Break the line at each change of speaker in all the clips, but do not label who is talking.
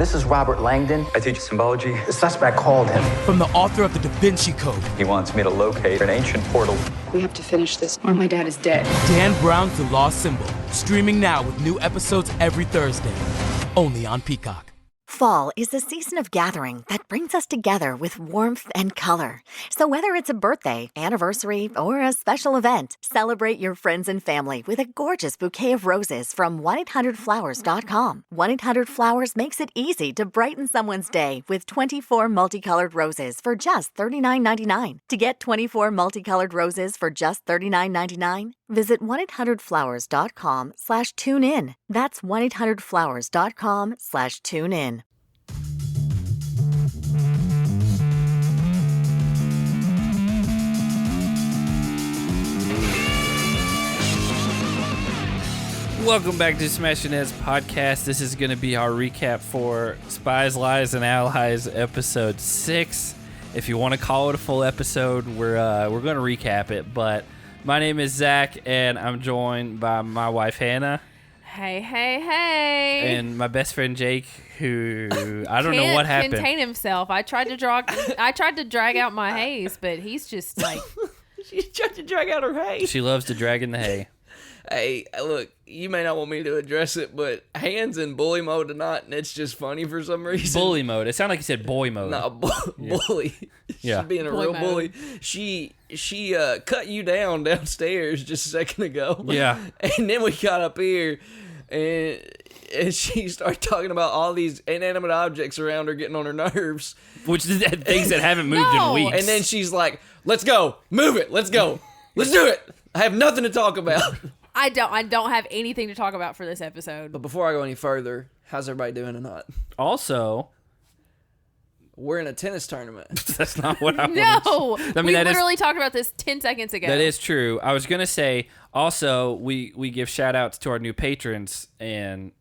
This is Robert Langdon.
I teach symbology.
The suspect called him.
From the author of the Da Vinci Code.
He wants me to locate an ancient portal.
We have to finish this, or my dad is dead.
Dan Brown's The Lost Symbol. Streaming now with new episodes every Thursday. Only on Peacock.
Fall is the season of gathering that brings us together with warmth and color. So whether it's a birthday, anniversary, or a special event, celebrate your friends and family with a gorgeous bouquet of roses from 1-800-Flowers.com. 1-800-Flowers makes it easy to brighten someone's day with 24 multicolored roses for just $39.99. To get 24 multicolored roses for just $39.99, visit 1-800-Flowers.com/tune-in. That's 1-800-Flowers.com/tune-in.
Welcome back to Smash and Heads podcast. This is going to be our recap for Spies, Lies, and Allies episode 6. If you want to call it a full episode, we're going to recap it. But my name is Zach, and I'm joined by my wife Hannah.
Hey, hey, hey.
And my best friend Jake, who I don't know what happened.
Can't contain himself. I tried to drag out my haze, but he's just like.
She tried to drag out her hay.
She loves to drag in the hay.
Hey, look, you may not want me to address it, but Han's in bully mode tonight, and it's just funny for some reason.
Bully mode. It sounded like you said boy mode.
No, bully.
Yeah.
She's being a
Boy
real
mode.
bully. She cut you downstairs just a second ago.
Yeah.
And then we got up here, and she started talking about all these inanimate objects around her getting on her nerves.
Which is things that haven't moved
No.
in weeks.
And then she's like, let's go. Move it. Let's go. Let's do it. I have nothing to talk about.
I don't have anything to talk about for this episode.
But before I go any further, how's everybody doing tonight?
Also,
We're in a tennis tournament.
that's not what I
No,
wanted. I mean,
we
that is-
literally talked about this 10 seconds ago.
That is true. I was gonna say also we give shout outs to our new patrons, and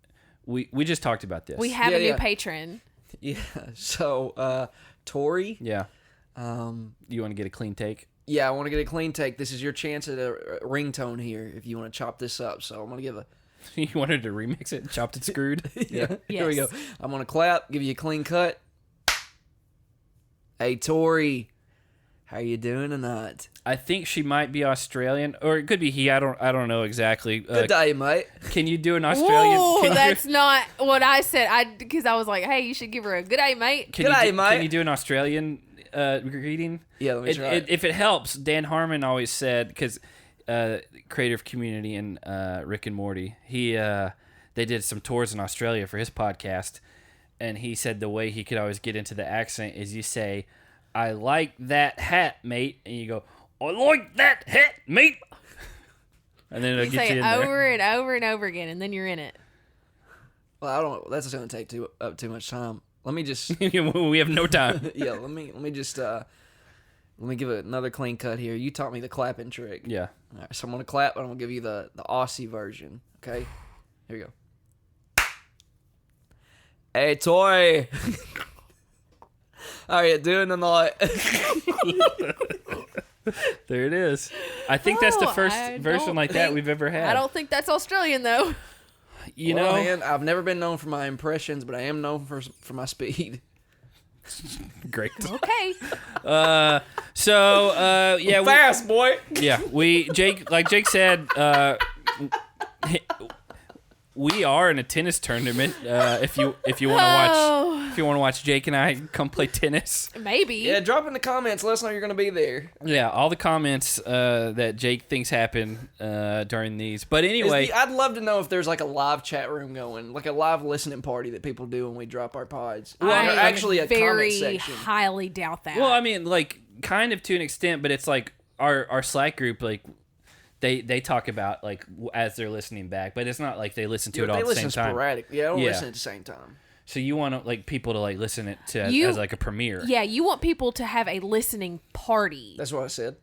we just talked about this.
We have
Yeah,
a new
yeah.
patron.
Yeah. So, Tori.
Yeah. You want to get a clean take?
Yeah, I want to get a clean take. This is your chance at a ringtone here if you want to chop this up. So I'm going to give a...
You wanted to remix it, chopped and screwed.
Yeah. Here we go.
Yes.
I'm going to clap, give you a clean cut. Hey, Tori. How you doing tonight?
I think she might be Australian, or it could be he. I don't know exactly.
Good day, mate.
Can you do an Australian?
Whoa,
can
that's not what I said. Because I was like, hey, you should give her a good day, mate.
Can
G'day,
you do,
mate.
Can you do an Australian greeting?
Yeah, let me try.
If it helps, Dan Harmon always said, because creator of Community and Rick and Morty, they did some tours in Australia for his podcast, and he said the way he could always get into the accent is you say, "I like that hat, mate," and you go, "I like that hat, mate," and then it'll
You
get
say
you
it
in
over and over and over again, and then you're in it.
Well, I don't... That's going to take too much time. Let me just...
there. We have no time.
Yeah, let me just... Let me give it another clean cut here. You taught me the clapping trick.
Yeah.
All right, so I'm going to clap, but I'm going to give you the Aussie version. Okay? Here we go. Hey, Tori. How are you doing tonight?
There it is. I think that's the
Oh,
first
I
version
don't
like that
think-
we've ever had.
I don't think that's Australian, though.
You
Well,
know,
man, I've never been known for my impressions, but I am known for my speed.
great.
Okay.
So yeah,
Fast, boy.
like Jake said, we are in a tennis tournament. If you want to watch Jake and I come play tennis.
Maybe.
Yeah, drop in the comments. Let us know you're going to be there.
Yeah, all the comments that Jake thinks happen during these. But anyway,
I'd love to know if there's like a live chat room going, like a live listening party that people do when we drop our pods. Well,
I
actually a comment
very
section.
highly doubt that.
well, I mean, like kind of to an extent, but it's like our Slack group, like. They talk about like as they're listening back, but it's not like they listen to it all at the same time.
Sporadic. Yeah, I don't
Yeah.
listen at the same time.
So you want like people to like listen it to as like a premiere.
Yeah, you want people to have a listening party
That's what I said.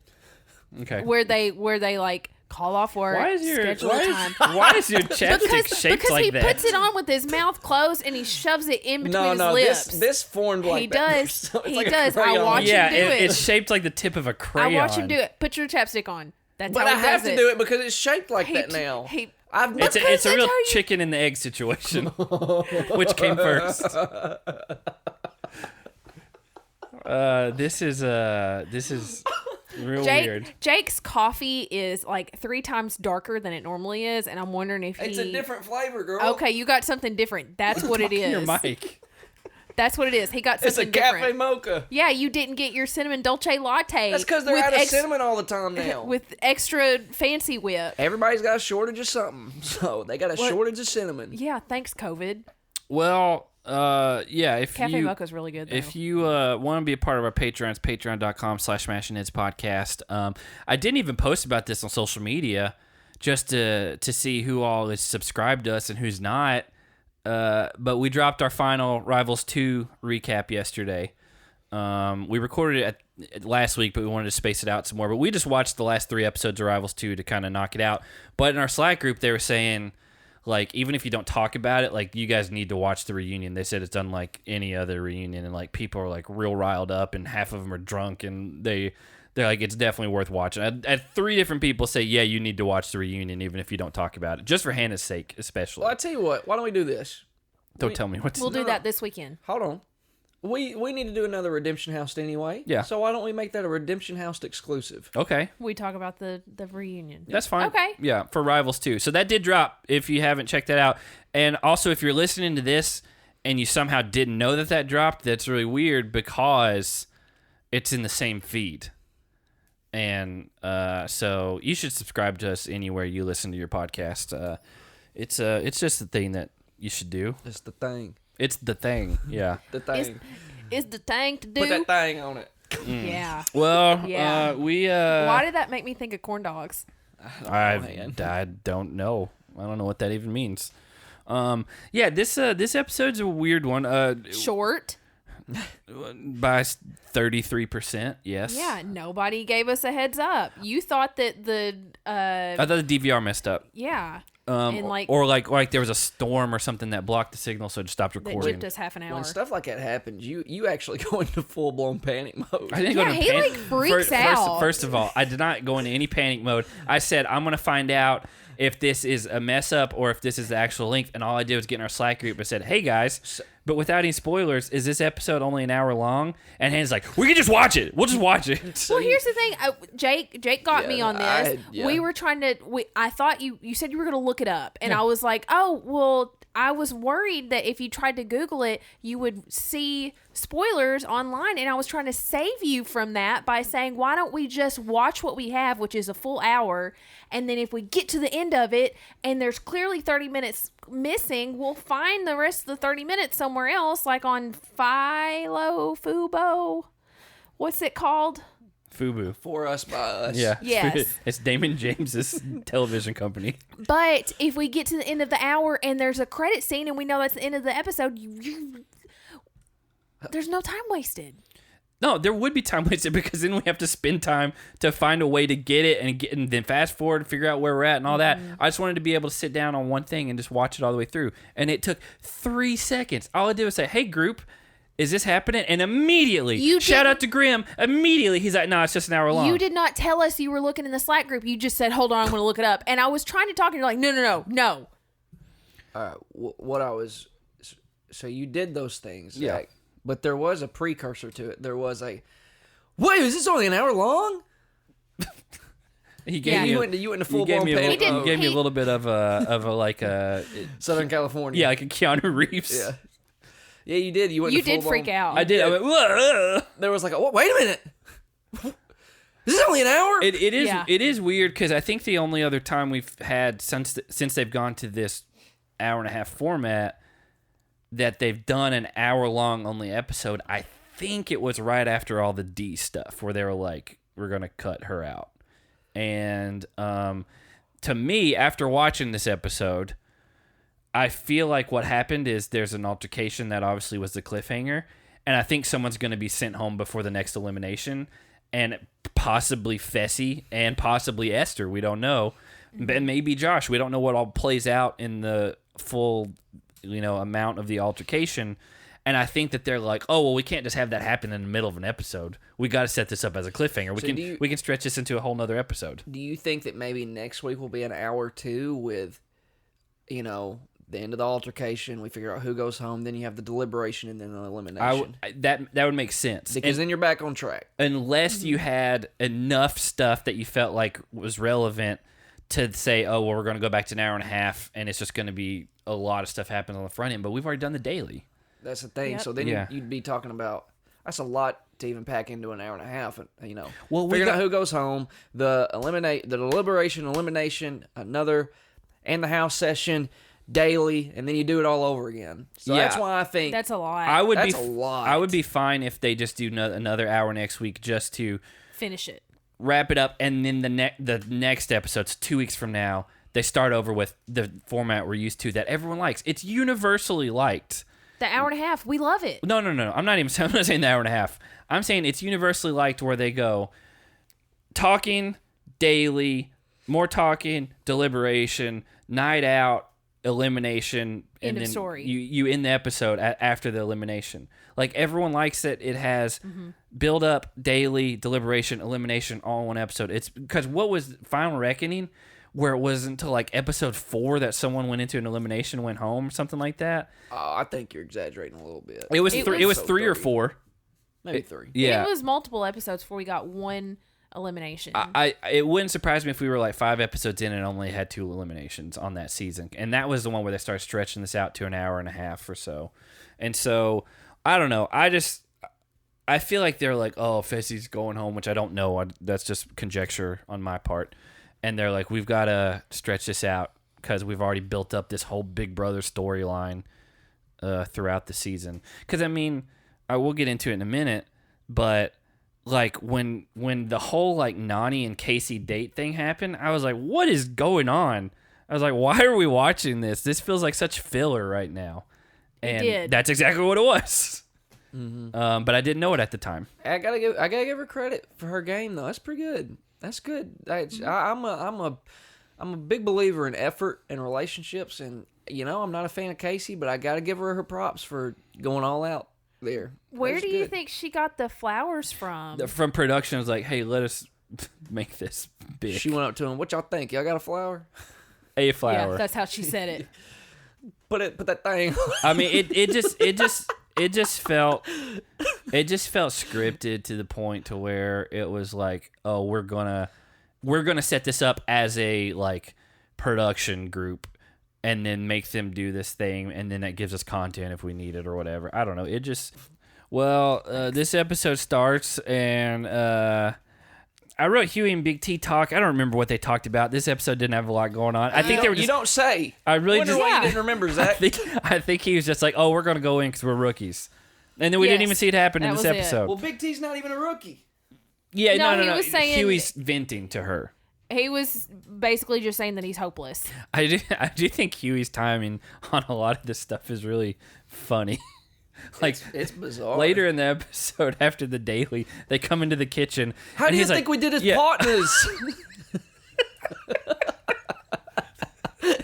Okay.
where they like call off work,
Why is your
schedule a time.
why is your chapstick shaped
because
like
he
that?
puts it on with his mouth closed and he shoves it in between his
No,
lips.
this formed like
he
that.
does.
So it's
He
like a
does. I
crayon.
watch
yeah,
him do it.
it's shaped like the tip of a crayon.
I watch him do it. Put your chapstick on. That's
But
how
I
he
have
does
to do it because it's shaped like that now.
It's a real chicken and the egg situation. Which came first? This is real weird.
Jake's coffee is like 3 times darker than it normally is, and I'm wondering if
It's a different flavor, girl.
Okay, you got something different. That's what it is.
Your mic.
That's what it is. He got something
It's a
different.
cafe mocha.
Yeah, you didn't get your cinnamon dolce latte.
That's because they're out of cinnamon all the time now.
With extra fancy whip.
Everybody's got a shortage of something, so they got a shortage of cinnamon.
Yeah, thanks, COVID.
Well, yeah. If
Cafe
you
mocha's really good, though.
If you want to be a part of our Patreon, it's patreon.com/SmashingHeads podcast. I didn't even post about this on social media just to see who all is subscribed to us and who's not. But we dropped our final Rivals 2 recap yesterday. We recorded it last week, but we wanted to space it out some more. But we just watched the last 3 episodes of Rivals 2 to kind of knock it out. But in our Slack group, they were saying, like, even if you don't talk about it, like, you guys need to watch the reunion. They said it's unlike any other reunion, and, like, people are, like, real riled up, and half of them are drunk, and they're like, it's definitely worth watching. I had 3 different people say, yeah, you need to watch the reunion, even if you don't talk about it, just for Hannah's sake, especially.
Well, I tell you what. Why don't we do this?
Don't tell me what to
We'll
do.
do that this weekend.
Hold on. We need to do another Redemption House anyway.
Yeah.
So why don't we make that a Redemption House exclusive?
Okay.
We talk about the reunion.
That's fine.
Okay.
Yeah, for Rivals 2. So that did drop if you haven't checked that out. And also, if you're listening to this and you somehow didn't know that dropped, that's really weird because it's in the same feed. And so you should subscribe to us anywhere you listen to your podcast. It's just the thing that you should do.
It's the thing.
It's the thing, yeah.
The thing.
Is the thing to do.
Put that thing on it.
Yeah.
Well,
Yeah.
we...
Why did that make me think of corn dogs?
I don't know. I don't know what that even means. Yeah, this episode's a weird one.
Short.
By 33%, yes.
Yeah, nobody gave us a heads up. You thought that
I thought the DVR messed up.
yeah. And
or like there was a storm or something that blocked the signal, so it just stopped
that
recording.
gypped us half an hour.
When stuff like that happens, you actually go into full blown panic mode.
I didn't
Yeah,
go into
he,
panic.
like, freaks out.
First of all, I did not go into any panic mode. I said I'm gonna find out if this is a mess up or if this is the actual length, and all I did was get in our Slack group and said, "Hey guys, but without any spoilers, is this episode only an hour long?" And Hannah's like, "We can just watch it. We'll just watch it."
Well, here's the thing. Jake got me on this.
yeah.
We were trying to. I thought you said you were going to look it up, and I was like, oh, well, I was worried that if you tried to Google it, you would see spoilers online, and I was trying to save you from that by saying, why don't we just watch what we have, which is a full hour, and then if we get to the end of it and there's clearly 30 minutes missing, we'll find the rest of the 30 minutes somewhere else, like on Fubo. What's it called?
Fubu.
For us, by us.
Yeah.
Yes.
It's Damon James's television company.
But if we get to the end of the hour and there's a credit scene and we know that's the end of the episode, there's no time wasted.
No, there would be time wasted because then we have to spend time to find a way to get it and then fast forward and figure out where we're at and all that. I just wanted to be able to sit down on one thing and just watch it all the way through. And it took 3 seconds. All I did was say, "Hey, group, is this happening?" And immediately, shout out to Grim, immediately he's like, "No, it's just an hour long."
You did not tell us you were looking in the Slack group. You just said, "Hold on, I'm going to look it up." And I was trying to talk, and you're like, no.
All right. What I was... So you did those things.
Yeah.
Like, but there was a precursor to it. There was a... Wait, is this only an hour long?
He gave
Yeah.
me
You went into full-blown panic
He
mode.
gave me a little bit of a
Southern California.
yeah, like a Keanu Reeves.
Yeah. Yeah, you did. You went
You
into
did
full-blown-
freak out.
I did. I went, "Whoa."
There was like, wait a minute. This is only an hour?
It is
Yeah.
it is weird because I think the only other time we've had since they've gone to this hour and a half format that they've done an hour long only episode, I think it was right after all the D stuff where they were like, "We're gonna cut her out." And to me, after watching this episode, I feel like what happened is there's an altercation that obviously was the cliffhanger, and I think someone's going to be sent home before the next elimination, and possibly Fessy and possibly Esther. We don't know. And maybe Josh. We don't know what all plays out in the full, amount of the altercation. And I think that they're like, "Oh, well, we can't just have that happen in the middle of an episode. We got to set this up as a cliffhanger. We can stretch this into a whole nother episode."
Do you think that maybe next week will be an hour 2 with the end of the altercation, we figure out who goes home, then you have the deliberation and then the elimination.
That would make sense.
Because then you're back on track.
Unless you had enough stuff that you felt like was relevant to say, oh, well, we're going to go back to an hour and a half, and it's just going to be a lot of stuff happens on the front end, but we've already done the daily.
That's the thing.
Yep.
So then you'd be talking about, that's a lot to even pack into an hour and a half,
Well,
figuring out who goes home, the deliberation, elimination, and the house session, daily, and then you do it all over again. So that's why I think
That's a lot.
I would
That's a lot.
I would be fine if they just do another hour next week just to
Finish it.
wrap it up, and then the next episode's 2 weeks from now. They start over with the format we're used to that everyone likes. It's universally liked.
The hour and a half, we love it.
No. I'm not saying the hour and a half. I'm saying it's universally liked where they go talking daily, more talking, deliberation, night out, elimination, and
End of
then
story.
you end the episode after the elimination. Like, everyone likes it. It has build up, daily, deliberation, elimination, all in one episode. It's because what was Final Reckoning, where it was until like episode 4 that someone went into an elimination, went home, or something like that.
I think you're exaggerating a little bit.
It was
It
it was
was
3 or
30.
4.
Maybe 3.
Yeah,
It was multiple episodes before we got one elimination.
It wouldn't surprise me if we were like 5 episodes in and only had 2 eliminations on that season, and that was the one where they started stretching this out to an hour and a half or so. And so I don't know. I feel like they're like, oh, Fessy's going home, which I don't know. That's just conjecture on my part. And they're like, we've got to stretch this out because we've already built up this whole Big Brother storyline throughout the season. Because, I mean, I will get into it in a minute, but like when the whole like Nani and Casey date thing happened, I was like, what is going on? I was like, why are we watching this? This feels like such filler right now. And
did.
that's exactly what it was. But I didn't know it at the time.
I gotta give her credit for her game though. That's pretty good. That's good. I'm a big believer in effort and relationships, and I'm not a fan of Casey, but I gotta give her props for going all out there.
Where
That's
do you
good.
think she got the flowers from?
From production, I was like, hey, let us make this big.
She went up to him. What y'all think? Y'all got a flower?
A flower.
Yeah, that's how she said it.
Put that thing.
I mean, it just felt scripted to the point to where it was like, oh, we're gonna set this up as a like production group, and then make them do this thing, and then that gives us content if we need it or whatever. I don't know. It just this episode starts, and I wrote Huey and Big T talk. I don't remember what they talked about. This episode didn't have a lot going on. I think they were just.
You don't say.
I really
Wonder
just.
why you didn't remember, Zach.
I think he was just like, oh, we're gonna go in because we're rookies, and then we didn't
Yes,
even see it happen in
that
this
was it.
episode.
Well, Big T's not even a rookie.
Yeah,
No,
no.
he was saying-
Huey's venting to her.
He was basically just saying that he's hopeless.
I do think Huey's timing on a lot of this stuff is really funny. Like
It's bizarre.
later in the episode, after the daily, they come into the kitchen.
How
and
do you
he's
think
like,
we did as
yeah.
partners?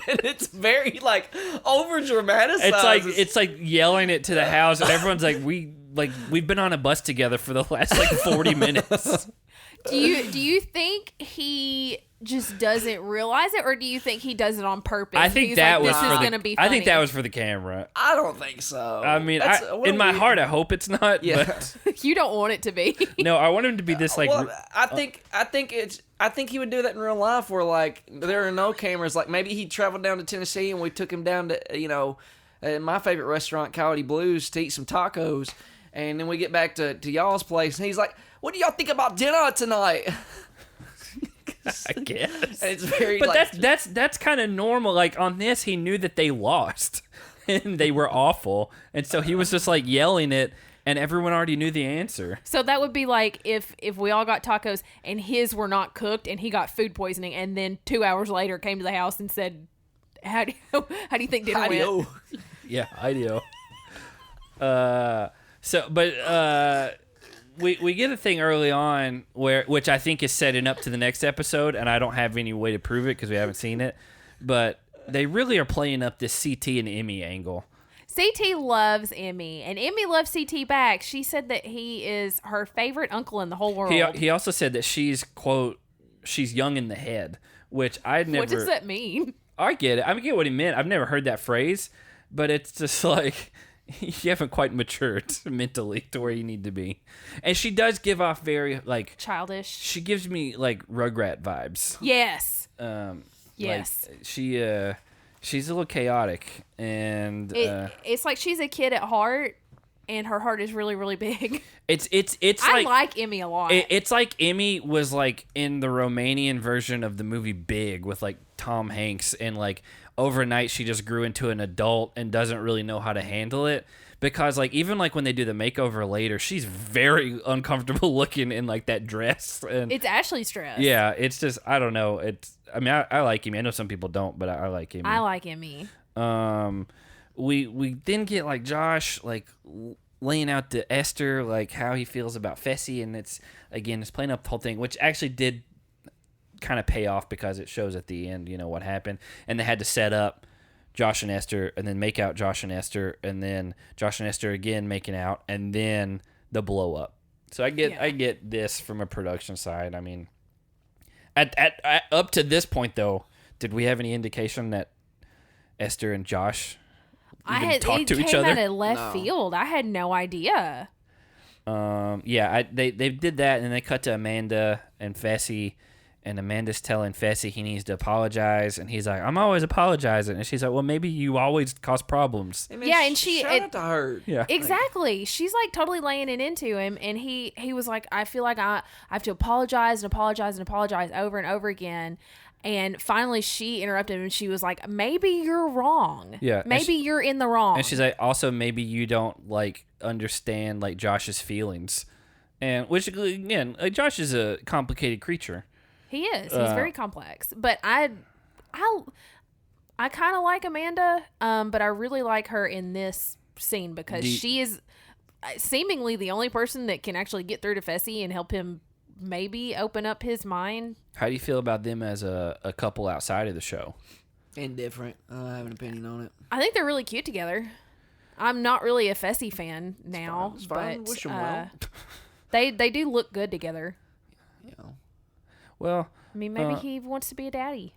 And it's very like over dramatized.
It's like yelling it to the house, and everyone's like, we've been on a bus together for the last like 40 minutes.
Do you think he just doesn't realize it, or do you think he does it on purpose?
I think
He's
that
like,
was
this
for
is
the.
gonna be
I think
funny.
that was for the camera.
I don't think so.
I mean,
What
in
a
my
weird-
heart, I hope it's not.
Yeah.
But
You don't want it to be.
no, I want him to be this like.
Well, I think he would do that in real life, where like there are no cameras. Like maybe he traveled down to Tennessee and we took him down to my favorite restaurant, Coyote Blues, to eat some tacos, and then we get back to y'all's place, and he's like, "What do y'all think about dinner tonight?"
I guess.
And it's very.
But
like,
that's kind of normal. Like on this, he knew that they lost and they were awful, and so he was just like yelling it, and everyone already knew the answer.
So that would be like if we all got tacos and his were not cooked and he got food poisoning, and then 2 hours later came to the house and said, "How do you think dinner went?"
Howdy-o.
Yeah, ideo. We get a thing early on which I think is setting up to the next episode, and I don't have any way to prove it because we haven't seen it, but they really are playing up this CT and Emmy angle.
CT loves Emmy, and Emmy loves CT back. She said that he is her favorite uncle in the whole world.
He also said that she's, quote, she's young in the head, which I'd never...
What does that mean?
I get it. I get what he meant. I've never heard that phrase, but it's just like you haven't quite matured mentally to where you need to be. And she does give off very like
childish.
She gives me like Rugrat vibes.
Yes.
Yes. Like, she's a little chaotic, and
it's like she's a kid at heart, and her heart is really, really big.
It's
I like Emmy a lot.
It's like Emmy was like in the Romanian version of the movie Big with like Tom Hanks, and like overnight she just grew into an adult and doesn't really know how to handle it, because like even like when they do the makeover later, she's very uncomfortable looking in like that dress, and
it's Ashley's dress.
Yeah, it's just I don't know. I like Emmy. I know some people don't, but I like Emmy.
I like Emmy.
We then get like Josh like laying out to Esther like how he feels about Fessy, and it's playing up the whole thing, which actually did kind of pay off because it shows at the end, what happened, and they had to set up Josh and Esther, and then make out Josh and Esther, and then Josh and Esther again making out, and then the blow up. So I get this from a production side. I mean, at up to this point though, did we have any indication that Esther and Josh talk to each other?
It came out of left field. I had no idea.
They did that, and then they cut to Amanda and Fessy, and Amanda's telling Fessy he needs to apologize, and he's like, "I'm always apologizing," and she's like, "Well, maybe you always cause problems."
I mean, and shout out to her.
Yeah,
exactly. She's like totally laying it into him, and he was like, "I feel like I have to apologize and apologize and apologize over and over again." And finally, she interrupted him, and she was like, "Maybe you're wrong.
Yeah,
maybe you're in the wrong."
And she's like, "Also, maybe you don't like understand like Josh's feelings," and which again, like, Josh is a complicated creature.
He is. He's very complex. But I kind of like Amanda, but I really like her in this scene because she is seemingly the only person that can actually get through to Fessy and help him maybe open up his mind.
How do you feel about them as a couple outside of the show?
Indifferent. I don't have an opinion on it.
I think they're really cute together. I'm not really a Fessy fan now,
it's fine.
but
Wish them well.
they do look good together.
Well,
I mean, maybe he wants to be a daddy.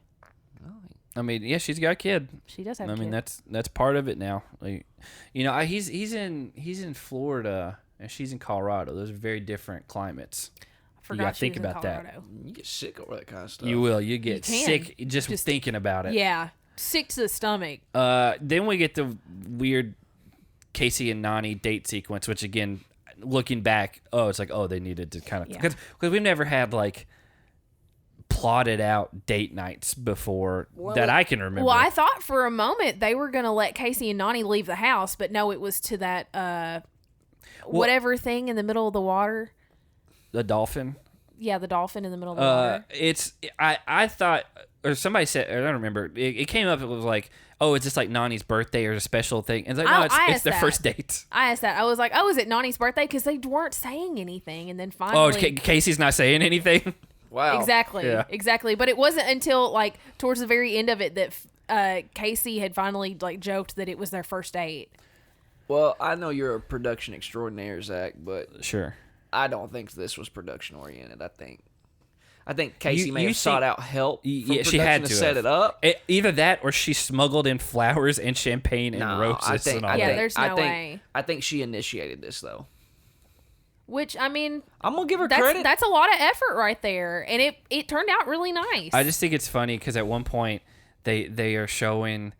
I mean, yeah, she's got a kid.
She does have a
kid. I mean, that's part of it now. Like, he's in Florida and she's in Colorado. Those are very different climates.
I forgot you gotta think about Colorado.
That. You get sick over that kind of stuff.
You will. You get sick just thinking about it.
Yeah, sick to the stomach.
Then we get the weird Casey and Nani date sequence, which again, looking back, it's like, they needed to kind of because we've never had like plotted out date nights before that I can remember.
Well, I thought for a moment they were going to let Casey and Nani leave the house, but no, it was to that whatever thing in the middle of the water.
The dolphin?
Yeah, the dolphin in the middle of the water.
I thought, or somebody said, I don't remember, it came up, it was like, is this like Nani's birthday or a special thing? And it's like, no, it's their first date.
I asked that. I was like, is it Nani's birthday? Because they weren't saying anything, and then finally...
Casey's not saying anything?
Wow.
Exactly. But it wasn't until like towards the very end of it that Casey had finally like joked that it was their first date.
Well, I know you're a production extraordinaire, Zach, but
sure,
I don't think this was production oriented. I think Casey may have sought out help from production
she had to
set it up.
Either that or she smuggled in flowers and champagne and roses and all that.
There's no way.
I think she initiated this though.
Which, I mean...
I'm going to give her credit.
That's a lot of effort right there. And it turned out really nice.
I just think it's funny because at one point they are showing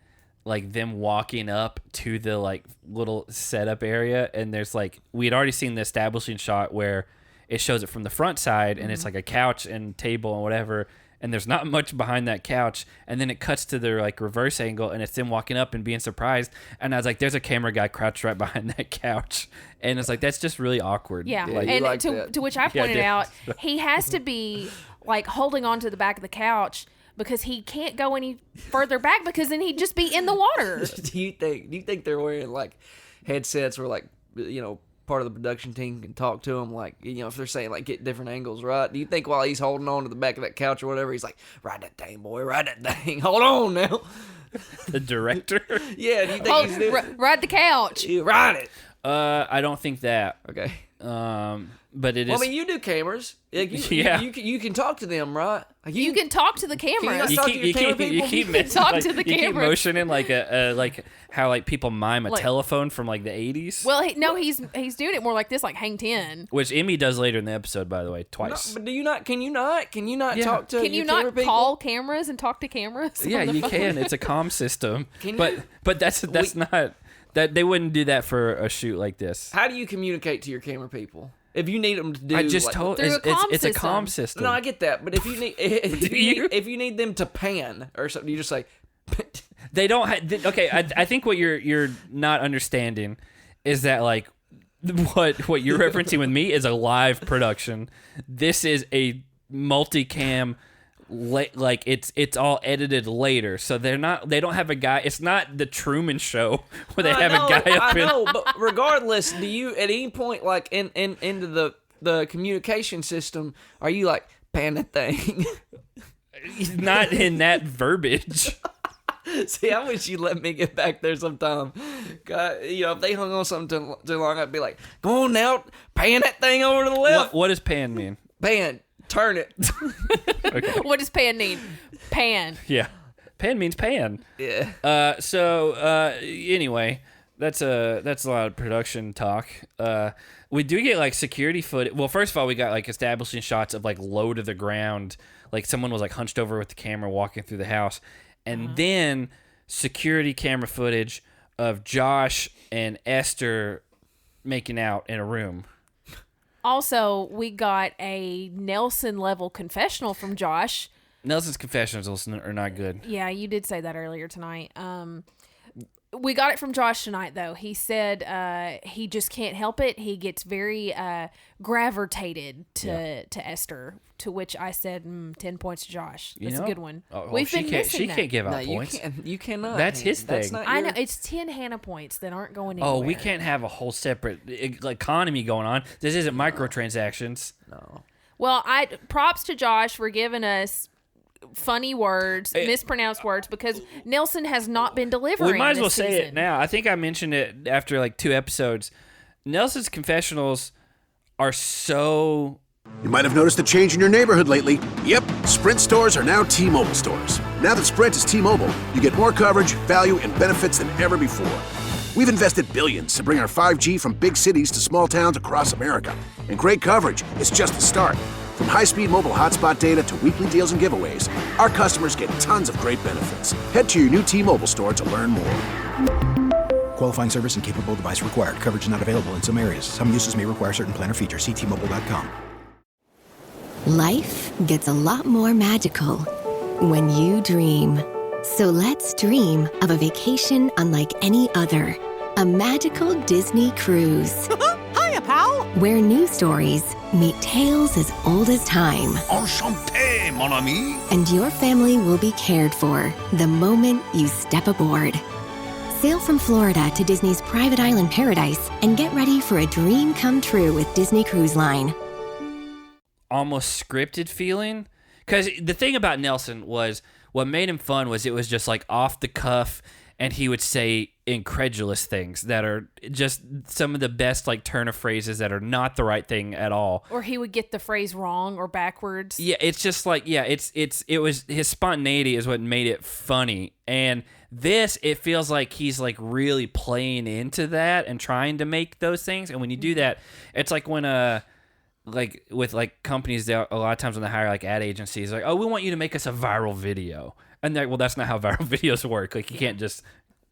like them walking up to the like little setup area. And there's like... We had already seen the establishing shot where it shows it from the front side. And it's like a couch and table and whatever. And there's not much behind that couch. And then it cuts to their like reverse angle and it's them walking up and being surprised. And I was like, there's a camera guy crouched right behind that couch. And it's like, that's just really awkward.
Yeah.
Like,
and
like
to which I pointed out, he has to be like holding on to the back of the couch because he can't go any further back because then he'd just be in the water.
Do you think they're wearing like headsets where like, part of the production team can talk to him, like, if they're saying, like, get different angles, right? Do you think while he's holding on to the back of that couch or whatever, he's like, ride that thing, boy, ride that thing, hold on now.
The director?
Yeah, do you think he's doing
ride the couch.
ride it.
I don't think that.
Okay.
But it is.
Well, I mean, you do cameras. Like,
Yeah.
You can talk to them, right? Like,
You can talk to the camera.
Can you talk to your camera people?
keep
talk
like,
to the
you keep
camera.
motioning like like how like people mime a
Like-
telephone from like the 80s.
Well, he's doing it more like this, like hang 10.
Which Emmy does later in the episode, by the way,
No,
twice.
but do you not? Can you not? Can you not
Yeah.
talk to?
Can you
your camera
not
people?
call cameras and talk to cameras?
Yeah,
on the
you
phone?
can. It's a comm system.
Can
but
you?
but that's not that they wouldn't do that for a shoot like this.
How do you communicate to your camera people if you need them to do?
I just
like,
told
Through a comm
it's a
system.
comm system.
No, I get that, but if you need if you need them to pan or something, you just like.
They don't. Okay, I think what you're not understanding is that like what you're referencing with me is a live production. This is a multicam. Like it's all edited later, so they don't have a guy. It's not the Truman Show where they have a guy up
I
in.
know, but regardless, do you at any point like into the communication system? Are you like pan that thing?
Not in that verbiage.
See, I wish you let me get back there sometime. God, if they hung on something too long, I'd be like, "Go on now, pan that thing over to the left.
What does pan mean?
Pan, turn it."
Okay.
What does pan mean? Pan.
Yeah, pan means pan.
Yeah.
So anyway, that's a lot of production talk. We do get like security footage. Well, first of all, we got like establishing shots of like low to the ground, like someone was like hunched over with the camera walking through the house, and then security camera footage of Josh and Esther making out in a room.
Also, we got a Nelson level confessional from Josh.
Nelson's confessions are not good.
Yeah, you did say that earlier tonight. We got it from Josh tonight, though. He said he just can't help it. He gets very gravitated to Esther, to which I said 10 points to Josh. That's a good one. We've been missing
She
that.
can't give out
No,
points.
you cannot.
That's
Hannah.
his
That's
thing.
not
I
your-
know. It's 10 Hannah points that aren't going anywhere.
Oh, we can't have a whole separate economy going on. This isn't microtransactions.
No.
Well, props to Josh for giving us funny words, mispronounced words, because Nelson has not been delivering.
We might as well
this
say
season.
it now. I think I mentioned it after like 2 episodes. Nelson's confessionals are so...
You might have noticed a change in your neighborhood lately. Yep, Sprint stores are now T-Mobile stores. Now that Sprint is T-Mobile, you get more coverage, value, and benefits than ever before. We've invested billions to bring our 5G from big cities to small towns across America. And great coverage is just the start. From high-speed mobile hotspot data to weekly deals and giveaways, our customers get tons of great benefits. Head to your new T-Mobile store to learn more.
Qualifying service and capable device required. Coverage not available in some areas. Some uses may require certain plan or features. See T-Mobile.com.
Life gets a lot more magical when you dream. So let's dream of a vacation unlike any other. A magical Disney cruise.
Hiya, pal!
Where new stories meet tales as old as time.
Enchanté, mon ami!
And your family will be cared for the moment you step aboard. Sail from Florida to Disney's private island paradise and get ready for a dream come true with Disney Cruise Line.
almost scripted feeling. Because the thing about Nelson was, what made him fun was it was just like off the cuff, and he would say incredulous things that are just some of the best like turn of phrases that are not the right thing at all.
Or he would get the phrase wrong or backwards.
Yeah, it's just like, yeah, it was his spontaneity is what made it funny. And this, it feels like he's like really playing into that and trying to make those things. And when you do that, it's like when like with like companies, a lot of times when they hire like ad agencies, like, oh, we want you to make us a viral video. And they're like, well, that's not how viral videos work. Like, you can't just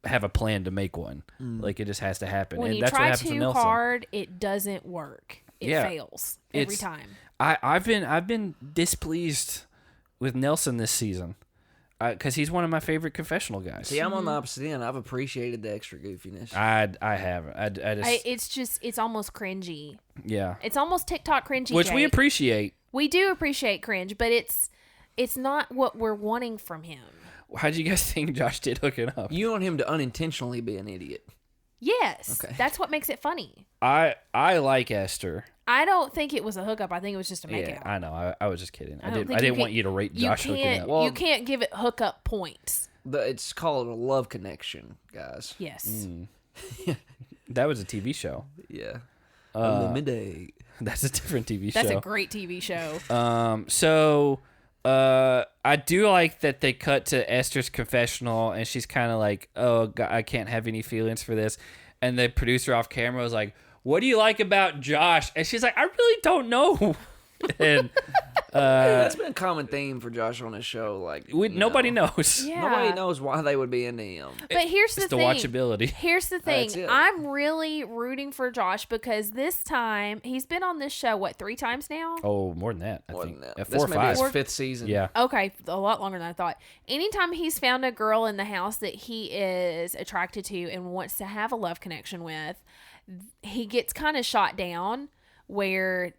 have a plan to make one. Like, it just has to happen.
When
and
you
that's what
try
happens with
too
Nelson.
hard, it doesn't work. It fails every time.
I've been displeased with Nelson this season because he's one of my favorite confessional guys.
See, I'm on the opposite end. I've appreciated the extra goofiness.
I haven't. I just
it's almost cringy.
Yeah.
It's almost TikTok cringy,
Which we
Jake.
appreciate.
We do appreciate cringe, but it's not what we're wanting from him.
How do you guys think Josh did hooking up?
You want him to unintentionally be an idiot.
Yes.
Okay.
That's what makes it funny.
I like Esther.
I don't think it was a hookup. I think it was just a make
Yeah,
out.
I know. I was just kidding. I
don't think
didn't
you
want
can-
you to rate Josh hooking up.
You can't give it hookup points.
It's called a love connection, guys.
Yes.
That was a TV show.
Yeah. Eliminate.
That's a different TV show.
That's a great TV show.
I do like that they cut to Esther's confessional, and she's kind of like, "Oh, God, I can't have any feelings for this." And the producer off camera was like, "What do you like about Josh?" And she's like, "I really don't know." And
that's been a common theme for Josh on his show. Like,
nobody knows.
Yeah.
Nobody knows why they would be into him.
But here's the
It's the
thing.
watchability.
Here's the thing.
That's it.
I'm really rooting for Josh because this time he's been on this show 3 times now.
Oh, more than that. I
More
think
than that.
4
This
or
may be
5.
his 5th season.
Yeah.
Okay, a lot longer than I thought. Anytime he's found a girl in the house that he is attracted to and wants to have a love connection with, he gets kind of shot down where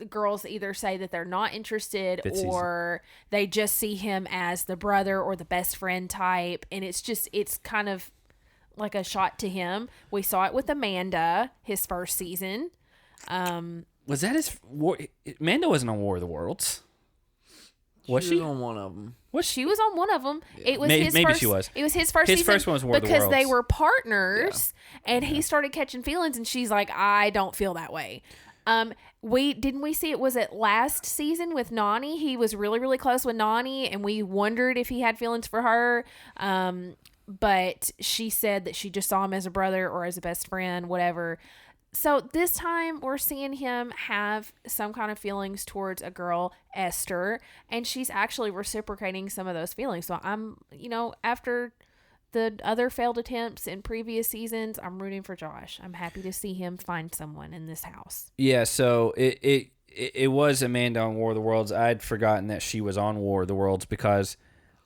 girls either say that they're not interested or they just see him as the brother or the best friend type, and it's kind of like a shot to him. We saw it with Amanda, his first season.
Was that his war? Amanda wasn't on War of the Worlds. Was she?
She was on one of them.
She was on one of them. It was
Maybe
his first.
she was.
It was his first.
His
season
first one was War of the
because they
Worlds.
were partners, and he started catching feelings, and she's like, "I don't feel that way." We see it was it last season with Nani. He was really, really close with Nani, and we wondered if he had feelings for her. But she said that she just saw him as a brother or as a best friend, whatever. So this time we're seeing him have some kind of feelings towards a girl, Esther, and she's actually reciprocating some of those feelings. So I'm, after the other failed attempts in previous seasons, I'm rooting for Josh. I'm happy to see him find someone in this house.
Yeah, so it was Amanda on War of the Worlds. I'd forgotten that she was on War of the Worlds because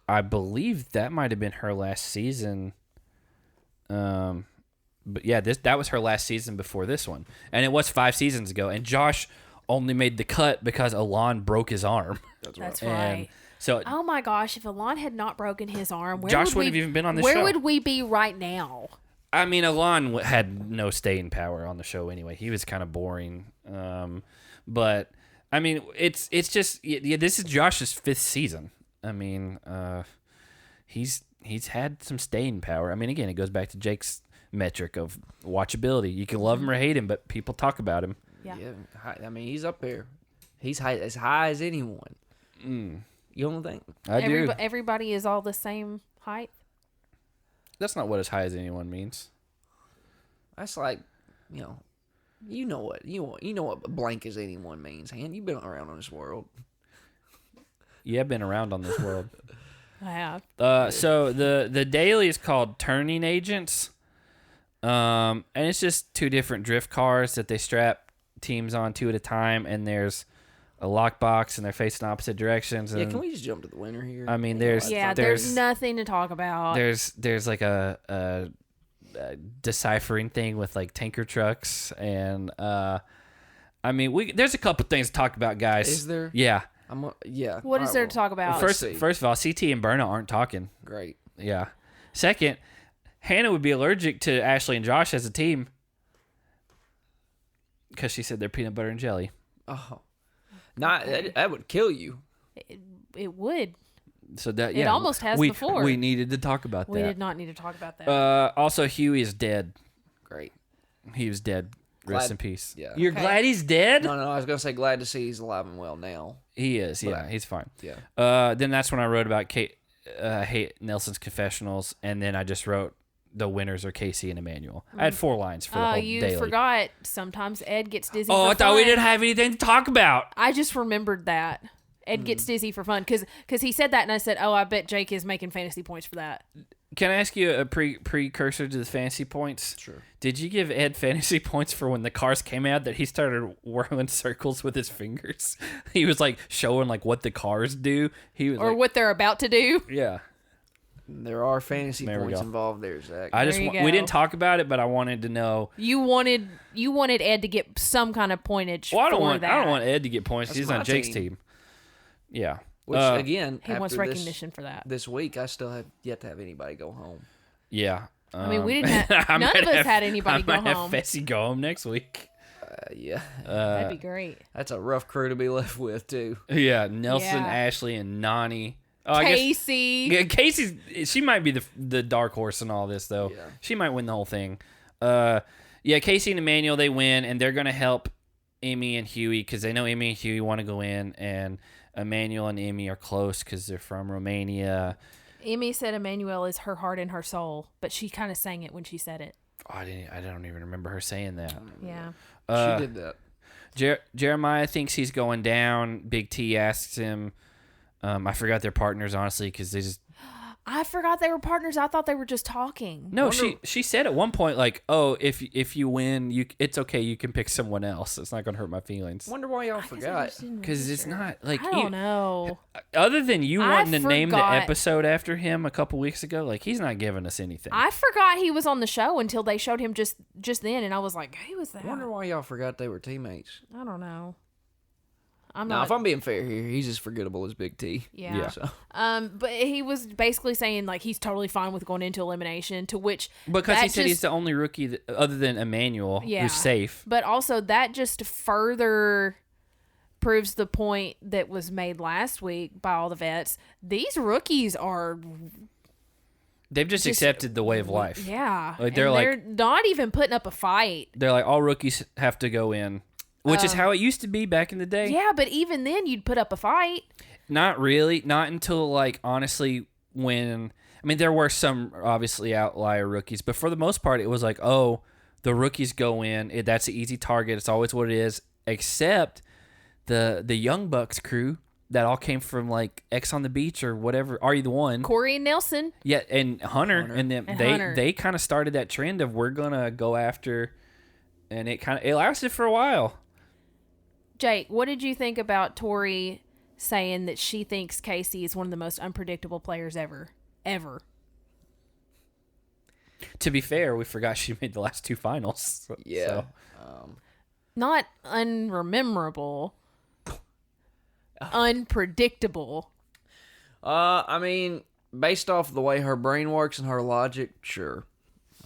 I believe that might have been her last season. But yeah, that was her last season before this one. And it was 5 seasons ago. And Josh only made the cut because Alon broke his arm.
That's right.
So,
oh my gosh, if Alon had not broken his arm,
Josh wouldn't have even been on the show.
Where would we be right now?
I mean, Alon had no staying power on the show anyway. He was kind of boring. But I mean, it's just this is Josh's 5th season. I mean, he's had some staying power. I mean, again, it goes back to Jake's metric of watchability. You can love him or hate him, but people talk about him.
Yeah.
I mean, he's up there. He's as high as anyone. You don't think?
I do.
Everybody is all the same height.
That's not what as high as anyone means.
That's like, you know what blank as anyone means. Han, you've been around on this world.
Yeah, I've been around on this world.
I have.
So the daily is called Turning Agents. And it's just 2 different drift cars that they strap teams on 2 at a time, and there's a lockbox, and they're facing opposite directions. And,
yeah, can we just jump to the winner here?
I mean, there's
nothing to talk about.
There's like a deciphering thing with like tanker trucks, and I mean, there's a couple things to talk about, guys.
Is there?
Yeah.
Yeah.
What is there to talk about?
First of all, CT and Berna aren't talking.
Great.
Yeah. Second, Hannah would be allergic to Ashley and Josh as a team because she said they're peanut butter and jelly.
Oh, that would kill you.
It would.
So that
it almost has before.
We needed to talk about that.
We did not need to talk about that.
Also, Huey is dead.
Great.
He was dead. Rest in peace.
Yeah.
You're glad he's dead?
No, I was gonna say glad to see he's alive and well now.
He is. Yeah, he's fine.
Yeah.
Then that's when I wrote about Nelson's confessionals, and then I just wrote the winners are Casey and Emmanuel. I had 4 lines for the whole
you
daily.
forgot. Sometimes Ed gets dizzy.
Oh,
for
I thought we
fun.
didn't have anything to talk about.
I just remembered that Ed gets dizzy for fun because he said that, and I said, "Oh, I bet Jake is making fantasy points for that."
Can I ask you a precursor to the fantasy points?
Sure.
Did you give Ed fantasy points for when the cars came out that he started whirling circles with his fingers? He was like showing like what the cars do. He was
what they're about to do.
Yeah.
There are fantasy points involved there, Zach.
We didn't talk about it, but I wanted to know.
You wanted Ed to get some kind of pointage.
Well, I don't
for that.
want Ed to get points. He's on Jake's team. Yeah.
Which again,
he wants recognition for that.
This week, I still have yet to have anybody go home.
Yeah.
I mean, we didn't have none of us had anybody go home.
I might have Fessy go home next week.
Yeah.
That'd be great.
That's a rough crew to be left with, too.
Yeah. Nelson,
Yeah.
Ashley, and Nani.
Casey.
She might be the dark horse in all this, though.
Yeah.
She might win the whole thing. Casey and Emmanuel, they win, and they're going to help Emmy and Huey because they know Emmy and Huey want to go in, and Emmanuel and Emmy are close because they're from Romania.
Emmy said Emmanuel is her heart and her soul, but she kind of sang it when she said it.
Oh, I don't even remember her saying that.
Yeah.
She did that.
Jeremiah thinks he's going down. Big T asks him. I forgot their partners, honestly, because they just...
I forgot they were partners. I thought they were just talking.
No, she said at one point, like, oh, if you win, it's okay. You can pick someone else. It's not going to hurt my feelings.
Wonder why y'all forgot.
Because it's not, like...
I don't know.
Other than you wanting to name the
forgot.
episode after him a couple weeks ago, like, he's not giving us anything.
I forgot he was on the show until they showed him just then, and I was like, who was that?
Wonder why y'all forgot they were teammates.
I don't know.
If I'm being fair here, he's as forgettable as Big T.
Yeah.
So.
But he was basically saying, like, he's totally fine with going into elimination, to which...
Because he said he's the only rookie, other than Emmanuel, who's safe.
But also, that just further proves the point that was made last week by all the vets. These rookies are...
They've just accepted the way of life.
Yeah.
Like,
they're not even putting up a fight.
They're like, all rookies have to go in. Which is how it used to be back in the day.
Yeah, but even then, you'd put up a fight.
Not really. Not until, like, honestly, when... I mean, there were some, obviously, outlier rookies. But for the most part, it was like, oh, the rookies go in. That's an easy target. It's always what it is. Except the Young Bucks crew that all came from, like, X on the Beach or whatever. Are You the One?
Corey and Nelson.
Yeah, and Hunter. And then they kind of started that trend of we're going to go after... And it lasted for a while.
Jake, what did you think about Tori saying that she thinks Casey is one of the most unpredictable players ever? Ever.
To be fair, we forgot she made the last two finals.
Yeah.
So.
Not unrememberable. Unpredictable.
I mean, based off the way her brain works and her logic, sure.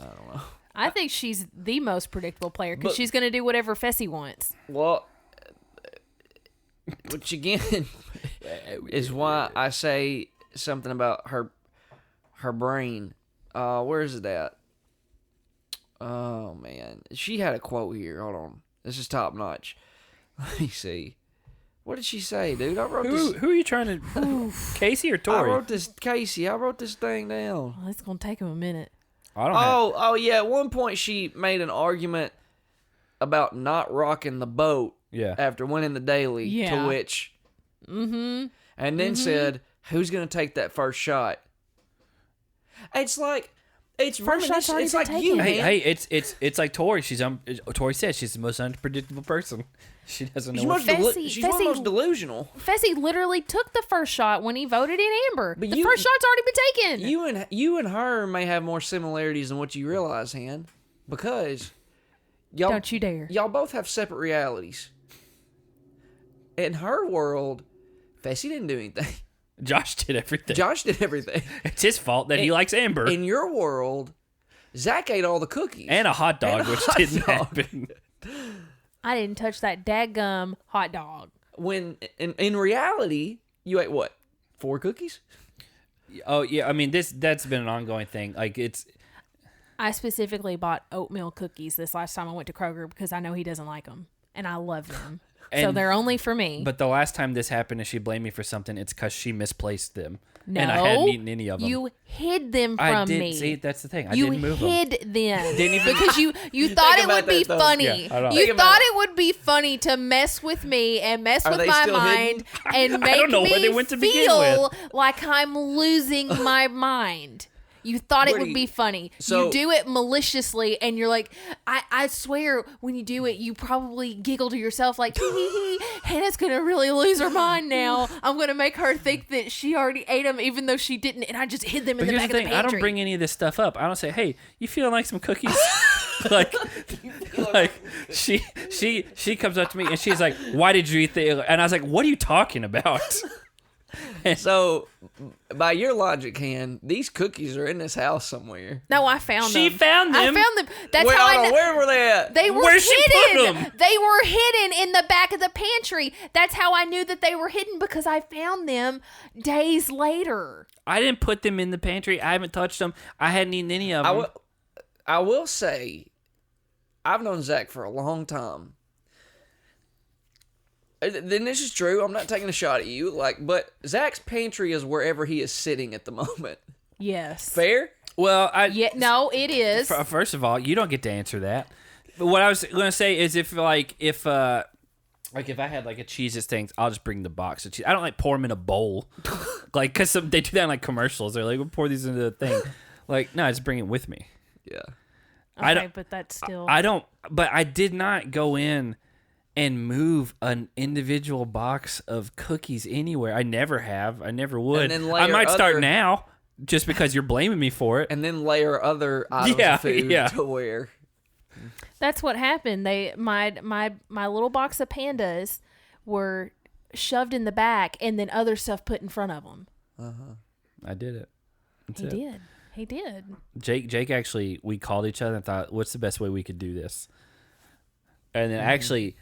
I don't know.
I think she's the most predictable player because she's going to do whatever Fessy wants.
Well, which again is why I say something about her brain. Where is it at? Oh man, she had a quote here. Hold on, this is top notch. Let me see. What did she say, dude? I wrote this.
Who are you trying to? Casey or Tori?
I wrote this. Casey. I wrote this thing down.
Well, it's gonna take him a minute.
Oh yeah. At one point, she made an argument about not rocking the boat.
Yeah.
After winning the daily,
Yeah.
to which, and then said, "Who's gonna take that first shot?" It's like it's
First shot's already
it's
been
like
taken.
you, man.
Hey, it's like Tori. Tori said she's the most unpredictable person. She doesn't know.
She's,
What
she's one of the most delusional.
Fessy literally took the first shot when he voted in Amber.
But
the first shot's already been taken.
You and her may have more similarities than what you realize, Han, because y'all
Don't you dare.
Y'all both have separate realities. In her world, Fessy didn't do anything.
Josh did everything.
Josh did everything.
It's his fault that he likes Amber.
In your world, Zach ate all the cookies.
And a hot dog, which didn't happen.
I didn't touch that dadgum hot dog.
When in reality, you ate what? 4 cookies?
Oh yeah, I mean that's been an ongoing thing. Like
I specifically bought oatmeal cookies this last time I went to Kroger because I know he doesn't like them, and I love them. So they're only for me.
But the last time this happened and she blamed me for something, it's because she misplaced them.
No,
and I hadn't eaten any of them.
You hid them from
I did,
me.
See, that's the thing. I
you
didn't move them.
hid them.
Didn't even
because you thought it would be funny.
Yeah,
you thought it would be funny to mess with me and mess with my mind and make
I don't know
me
where they went to begin
feel
with.
like I'm losing my mind. You thought it would be funny.
So-
you do it maliciously, and you're like, I swear, when you do it, you probably giggle to yourself like, hee, Hannah's going to really lose her mind now. I'm going to make her think that she already ate them, even though she didn't, and I just hid them in the back of the pantry.
I don't bring any of this stuff up. I don't say, hey, you feeling like some cookies? like she comes up to me, and she's like, why did you eat the... And I was like, what are you talking about?
So, by your logic, Han, these cookies are in this house somewhere.
No, I found them.
She found them.
I found them. That's
Wait,
how
hold
I
on,
know.
where were they at? Yeah.
They were
Where'd she put
hidden.
'em?
They were hidden in the back of the pantry. That's how I knew that they were hidden, because I found them days later.
I didn't put them in the pantry. I haven't touched them. I hadn't eaten any of them.
I will say, I've known Zach for a long time. Then this is true. I'm not taking a shot at you, but Zach's pantry is wherever he is sitting at the moment.
Yes.
Fair?
Well,
no, it is.
First of all, you don't get to answer that. But what I was going to say is if I had like a Cheez-Its thing, I'll just bring the box of cheese. I don't pour them in a bowl. Because they do that in commercials. They're like, we'll pour these into the thing. No, just bring it with me.
Yeah.
Okay, but that's still...
But I did not go in and move an individual box of cookies anywhere. I never have. I never would. I might start now, just because you're blaming me for it.
And then layer other items of food to where...
That's what happened. My little box of pandas were shoved in the back, and then other stuff put in front of them.
I did it.
He did.
Jake actually, we called each other and thought, what's the best way we could do this? And then actually,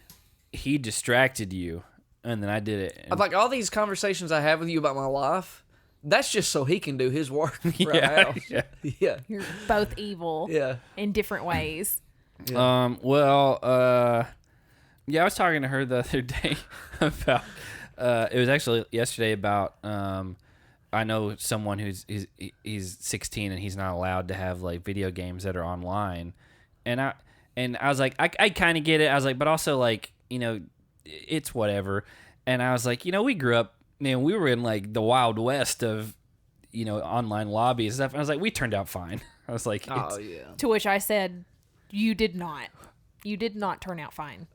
he distracted you, and then I did it. And
all these conversations I have with you about my life, that's just so he can do his work right now. Yeah.
You're both evil.
Yeah.
In different ways.
Yeah. I was talking to her the other day about, it was actually yesterday about, I know someone he's 16 and he's not allowed to have video games that are online. And I was like, I kind of get it. I was like, but also it's whatever. And I was like, we grew up, man, we were in the Wild West of, online lobby and stuff. And I was like, we turned out fine. I was like,
oh yeah.
To which I said, you did not. You did not turn out fine.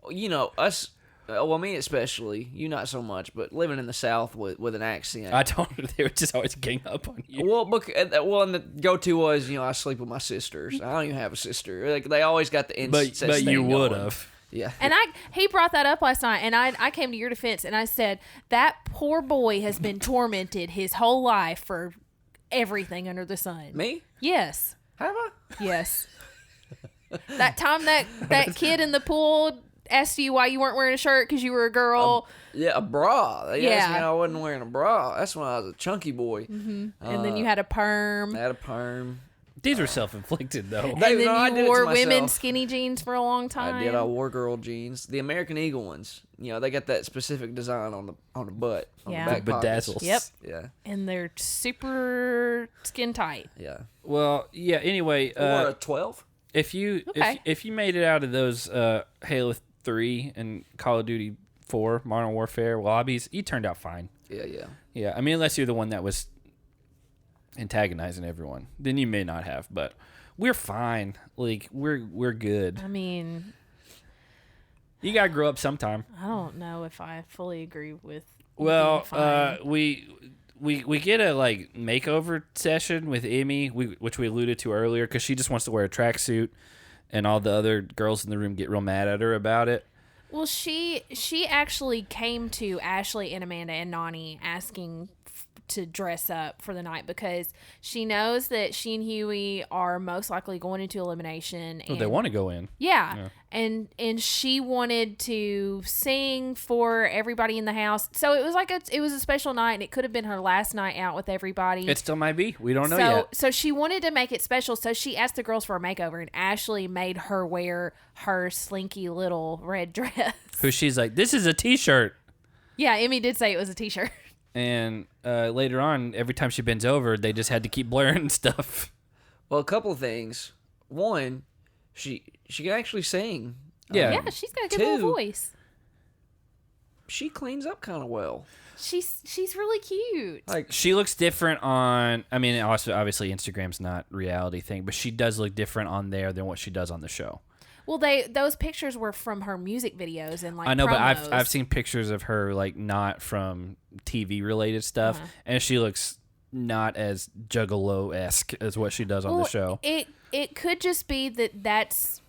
Us, me especially, you not so much, but living in the South with an accent.
I told her they would just always gang up on you.
And the go-to was, I sleep with my sisters. I don't even have a sister. They always got the incest
But you would have.
Yeah.
And he brought that up last night, and I came to your defense, and I said, that poor boy has been tormented his whole life for everything under the sun.
Me?
Yes.
Have I?
Yes. That time that kid in the pool asked you why you weren't wearing a shirt because you were a girl.
A bra. They asked me I wasn't wearing a bra. That's when I was a chunky boy.
Mm-hmm. And then you had a perm.
I had a perm.
These were self-inflicted, though.
And then you wore women's skinny jeans for a long time.
I did. I wore girl jeans. The American Eagle ones. They got that specific design on the butt. On the back
bedazzles.
Yep.
Yeah.
And they're super skin tight.
Yeah.
Well, yeah. Anyway,
a 12.
If you made it out of those Halo 3 and Call of Duty 4 Modern Warfare lobbies, you turned out fine. Yeah. I mean, unless you're the one that was antagonizing everyone, then you may not have. But we're fine. We're good.
I mean,
you gotta grow up sometime.
I don't know if I fully agree with.
Well, we get a makeover session with Emmy, which we alluded to earlier, because she just wants to wear a tracksuit, and all the other girls in the room get real mad at her about it.
Well, she actually came to Ashley and Amanda and Nani asking to dress up for the night because she knows that she and Huey are most likely going into elimination.
Well, they want to go in.
Yeah. And she wanted to sing for everybody in the house. So it was it was a special night, and it could have been her last night out with everybody.
It still might be. We don't know yet.
So she wanted to make it special. So she asked the girls for a makeover, and Ashley made her wear her slinky little red dress.
Who she's like, this is a t-shirt.
Yeah, Emmy did say it was a t-shirt.
And later on, every time she bends over, they just had to keep blurring stuff.
Well, a couple of things. One, she can actually sing.
Yeah, she's got a good little voice.
She cleans up kind of well.
She's really cute.
She looks different on. I mean, also obviously Instagram's not reality thing, but she does look different on there than what she does on the show.
Well, those pictures were from her music videos and
I know,
promos.
but I've seen pictures of her not from TV related stuff, and she looks not as Juggalo-esque as what she does on the show.
It could just be that's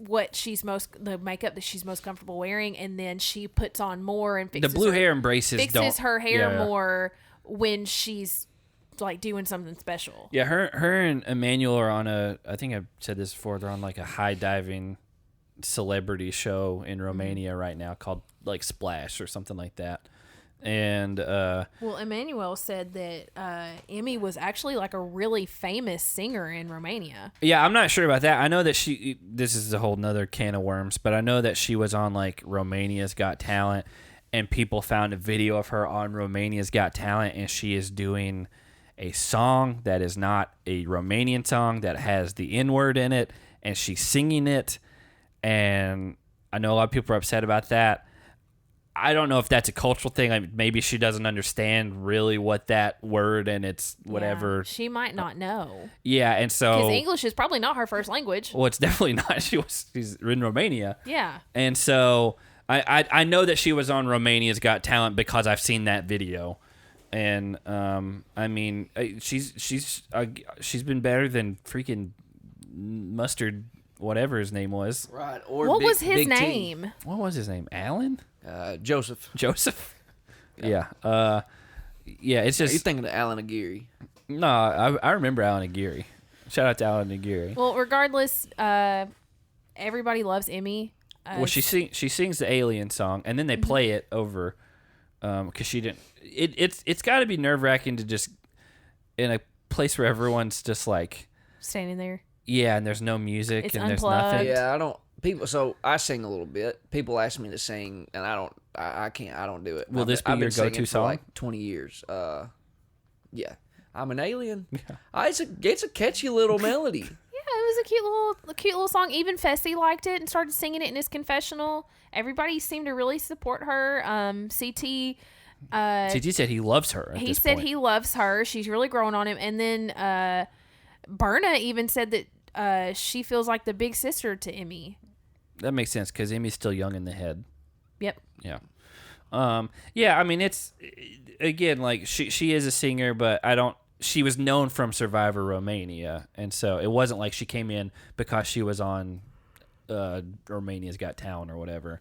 what the makeup that she's most comfortable wearing, and then she puts on more and fixes
the blue hair and braces
fixes her hair more when she's doing something special.
Yeah, her and Emmanuel are on I think I've said this before, they're on a high diving celebrity show in Romania right now called like Splash or something like that. And
well, Emmanuel said that Emmy was actually like a really famous singer in Romania.
Yeah, I'm not sure about that. I know that this is a whole nother can of worms, but I know that she was on like Romania's Got Talent, and people found a video of her on Romania's Got Talent, and she is doing a song that is not a Romanian song, that has the N-word in it, and she's singing it. And I know a lot of people are upset about that. I don't know if that's a cultural thing. Like maybe she doesn't understand really what that word and it's whatever.
Yeah, she might not know.
Yeah, and so
because English is probably not her first language.
Well, it's definitely not. She's in Romania.
Yeah,
and so I know that she was on Romania's Got Talent because I've seen that video, and I mean she's been better than freaking Mustard, whatever his name was.
Right. Or
what was his
Big T.
name?
What was his name? Alan?
Joseph.
Yeah. Yeah. It's just
you're thinking of Alan Aguirre.
No, I remember Alan Aguirre. Shout out to Alan Aguirre.
Well, regardless, everybody loves Emmy.
Well, she sings the Alien song, and then they play it over because she didn't. It's got to be nerve-wracking to just in a place where everyone's just like
standing there.
Yeah, and there's no music
It's
and
unplugged.
there's nothing.
Yeah, I don't. People. So I sing a little bit. People ask me to sing, and I don't. I can't. I don't do it.
Will this be
I've
your
been singing
go-to
for
song?
like 20 years. Yeah. I'm an alien. Yeah. It's a catchy little melody.
Yeah, it was a cute little song. Even Fessy liked it and started singing it in his confessional. Everybody seemed to really support her. CT
said he loves her.
He said he loves her. She's really growing on him. And then Berna even said that she feels like the big sister to Emmy.
That makes sense because Emmy's still young in the head.
Yep.
Yeah. Yeah, I mean, it's again like she is a singer, but she was known from Survivor Romania, and so it wasn't like she came in because she was on Romania's Got Talent or whatever.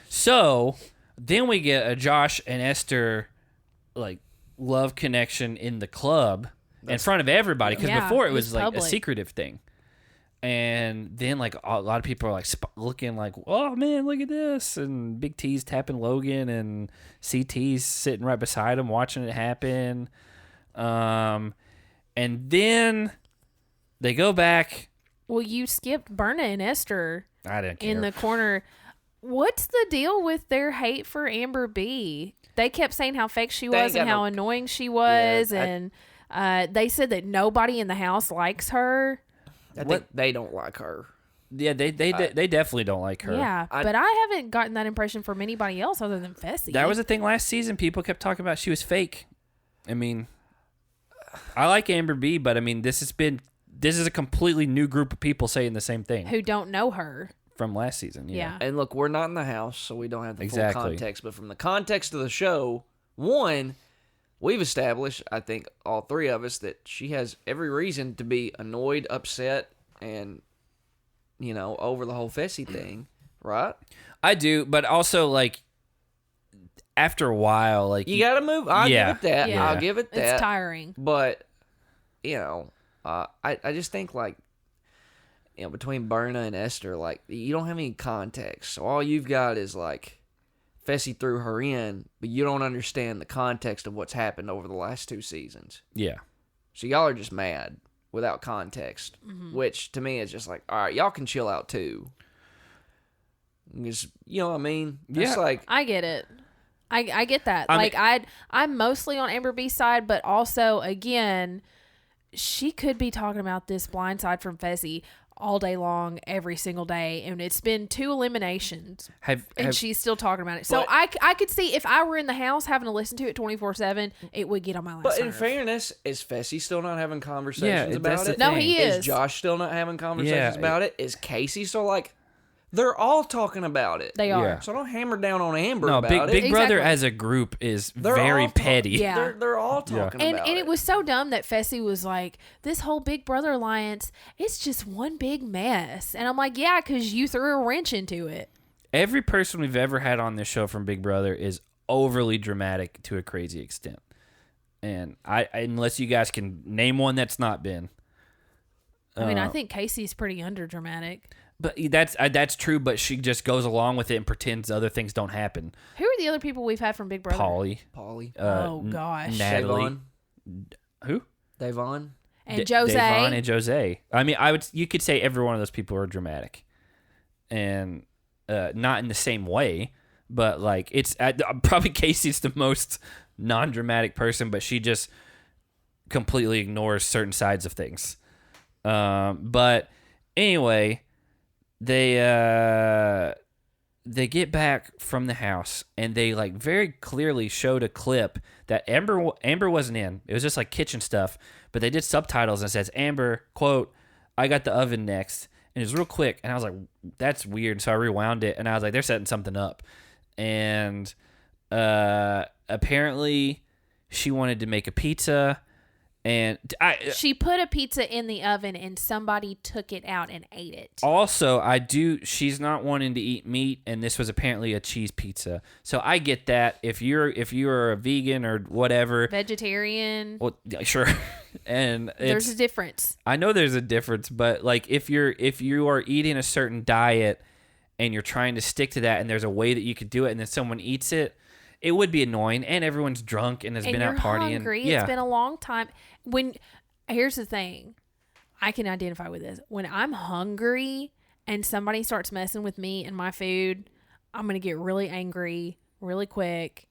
So then we get a Josh and Esther like love connection in the club in front of everybody because before it was like
public.
a secretive thing. And then, like, a lot of people are, like, looking like, oh, man, look at this. And Big T's tapping Logan and CT's sitting right beside him watching it happen. And then they go back.
Well, you skipped Berna and Esther
I didn't care.
in the corner. What's the deal with their hate for Amber B? They kept saying how fake she was and how annoying she was. And they said that nobody in the house likes her.
I think they don't like her.
Yeah, they definitely don't like her.
Yeah, but I haven't gotten that impression from anybody else other than Fessy.
That was the thing last season. People kept talking about she was fake. I mean, I like Amber B, but I mean, this is a completely new group of people saying the same thing
who don't know her
from last season. Yeah.
And look, we're not in the house, so we don't have the
Exactly.
full context. But from the context of the show, one, we've established, I think, all three of us, that she has every reason to be annoyed, upset, and, over the whole Fessy thing, right?
I do, but also, like, after a while, like...
You gotta move. I'll give it that.
Yeah.
I'll give it that.
It's tiring.
But, I just think, like, between Berna and Esther, like, you don't have any context. So all you've got is, like, Fessy threw her in, but you don't understand the context of what's happened over the last 2 seasons.
Yeah.
So y'all are just mad without context, which to me is just like, all right, y'all can chill out too. Just, you know what I mean? It's like,
I get it. I get that.
I mean,
I'm mostly on Amber B's side, but also, again, she could be talking about this blind side from Fessy all day long, every single day, and it's been 2 eliminations, and she's still talking about it. So I could see if I were in the house having to listen to it 24/7, it would get on my last
but in
nerve.
fairness, is Fessy still not having conversations about it?
No, he is.
Is Josh still not having conversations about it? Is Casey still like? They're all talking about it.
They are.
Yeah.
So don't hammer down on Amber
No,
about it.
Big Brother as a group is
They're
very
all
petty.
Yeah.
They're all talking about it.
And it was so dumb that Fessy was like, this whole Big Brother alliance, it's just one big mess. And I'm like, yeah, because you threw a wrench into it.
Every person we've ever had on this show from Big Brother is overly dramatic to a crazy extent. And unless you guys can name one that's not been.
I mean, I think Casey's pretty underdramatic.
But that's true, but she just goes along with it and pretends other things don't happen.
Who are the other people we've had from Big Brother?
Polly.
Oh, gosh.
Natalie.
Davon.
Who?
Davon.
And Jose.
Davon and Jose. I mean, you could say every one of those people are dramatic. And not in the same way, but like it's probably Casey's the most non-dramatic person, but she just completely ignores certain sides of things. But anyway, they get back from the house and they like very clearly showed a clip that Amber wasn't in. It was just like kitchen stuff, but they did subtitles and it says Amber, quote, "I got the oven next." And it was real quick, and I was like, that's weird. So I rewound it, and I was like, they're setting something up. And apparently she wanted to make a pizza. And
she put a pizza in the oven and somebody took it out and ate it.
Also, she's not wanting to eat meat, and this was apparently a cheese pizza. So I get that. If you're a vegan or whatever,
vegetarian,
well, yeah, sure. And
there's a difference.
I know there's a difference, but like if you are eating a certain diet and you're trying to stick to that, and there's a way that you could do it, and then someone eats it, it would be annoying, and everyone's drunk and has been out partying.
Hungry.
Yeah.
It's been a long time. Here's the thing, I can identify with this. When I'm hungry and somebody starts messing with me and my food, I'm gonna get really angry really quick.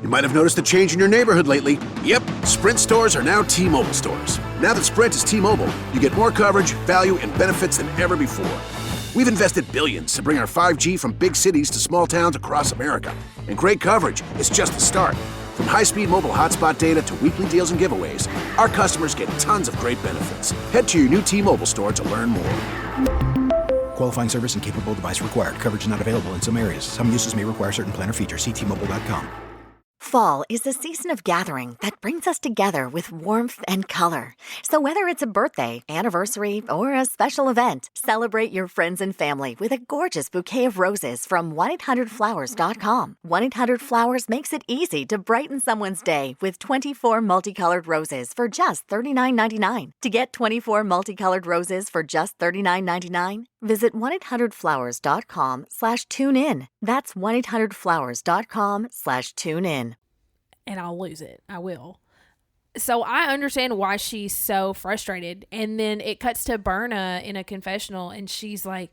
You might have noticed a change in your neighborhood lately. Yep, Sprint stores are now T-Mobile stores. Now that Sprint is T-Mobile, you get more coverage, value, and benefits than ever before. We've invested billions to bring our 5G from big cities to small towns across America. And great coverage is just the start. From high-speed mobile hotspot data to weekly deals and giveaways, our customers get tons of great benefits. Head to your new T-Mobile store to learn more.
Qualifying service and capable device required. Coverage not available in some areas. Some uses may require certain plan or features. See T-Mobile.com.
Fall is a season of gathering that brings us together with warmth and color. So whether it's a birthday, anniversary, or a special event, celebrate your friends and family with a gorgeous bouquet of roses from 1-800-Flowers.com. 1-800-Flowers makes it easy to brighten someone's day with 24 multicolored roses for just $39.99. To get 24 multicolored roses for just $39.99, visit 1-800-Flowers.com/tune-in. That's 1-800-Flowers.com/tune-in.
And I'll lose it. I will. So I understand why she's so frustrated. And then it cuts to Berna in a confessional, and she's like,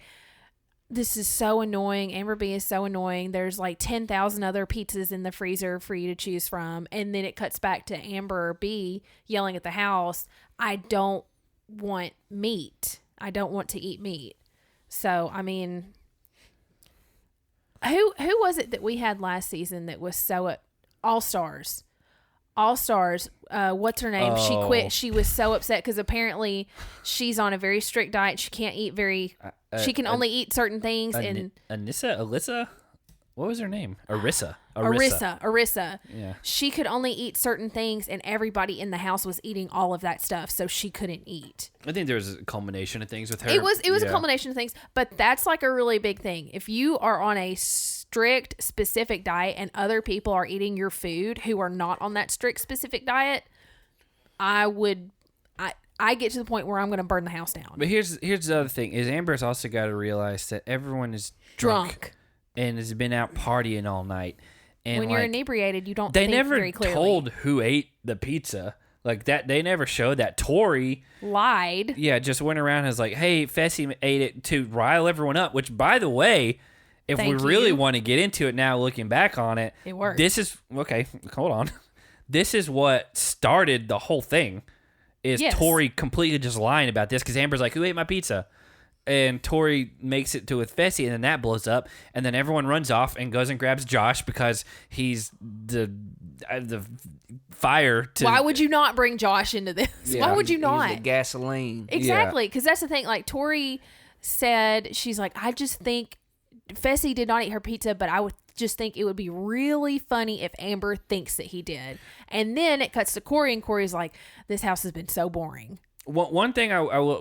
this is so annoying. Amber B is so annoying. There's like 10,000 other pizzas in the freezer for you to choose from. And then it cuts back to Amber B yelling at the house, I don't want meat. I don't want to eat meat. So, I mean, who was it that we had last season that was so All Stars? What's her name? She quit. She was so upset because apparently she's on a very strict diet. She can't eat she can only eat certain things.
Alyssa? What was her name? Arissa.
Yeah. She could only eat certain things, and everybody in the house was eating all of that stuff, so she couldn't eat.
I think there was a culmination of things with her.
It was a culmination of things, but that's like a really big thing. If you are on a strict, specific diet and other people are eating your food who are not on that strict, specific diet, I get to the point where I'm going to burn the house down.
But here's the other thing, is Amber's also got to realize that everyone is drunk. And has been out partying all night. And
when you're inebriated, you don't think very clearly.
They never told who ate the pizza. Like that, they never showed that. Tori
lied.
Yeah, just went around and was like, hey, Fessy ate it to rile everyone up. Which, by the way, if we really want to get into it now, looking back on it,
it worked.
This is, okay, hold on. This is what started the whole thing, is Tori completely just lying about this, because Amber's like, who ate my pizza? And Tori makes it to with Fessy, and then that blows up, and then everyone runs off and goes and grabs Josh because he's the fire to...
Why would you not bring Josh into this?
Yeah,
why would you not?
He's the gasoline.
Exactly, because that's the thing. Like, Tori said, she's like, I just think Fessy did not eat her pizza, but I would just think it would be really funny if Amber thinks that he did. And then it cuts to Corey, and Corey's like, this house has been so boring.
One thing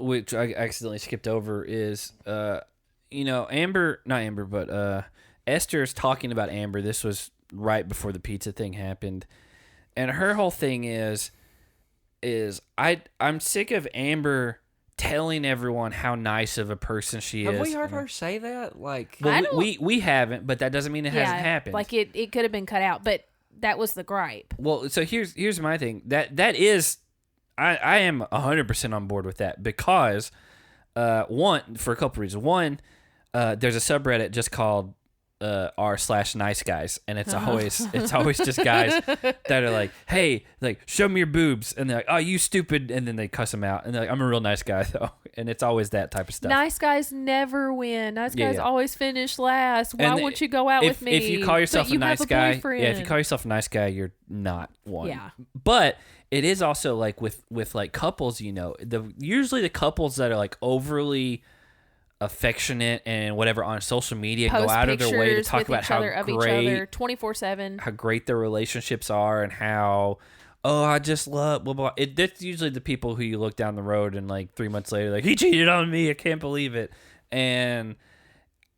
which I accidentally skipped over is, not Amber, but Esther's talking about Amber. This was right before the pizza thing happened, and her whole thing is I'm sick of Amber telling everyone how nice of a person she is.
Have we heard her say that? Like,
well, we haven't, but that doesn't mean it hasn't happened.
Like it could have been cut out, but that was the gripe.
Well, so here's my thing. That is, I am 100% on board with that because, one, for a couple reasons. One, there's a subreddit just called r/nice guys, and it's always just guys that are like, hey, like, show me your boobs, and they're like, oh, you stupid, and then they cuss them out, and they're like, I'm a real nice guy though, and it's always that type of stuff.
Nice guys never win. Nice guys always finish last. Why won't you go out with me?
If you call yourself a nice guy, if you call
yourself
yourself a nice guy, you're not one.
Yeah.
But it is also like with like couples, usually the couples that are like overly affectionate and whatever on social media and go out of their way to talk about how great
24/7,
how great their relationships are, and how I just love blah blah. That's usually the people who you look down the road and like 3 months later, like, he cheated on me, I can't believe it. And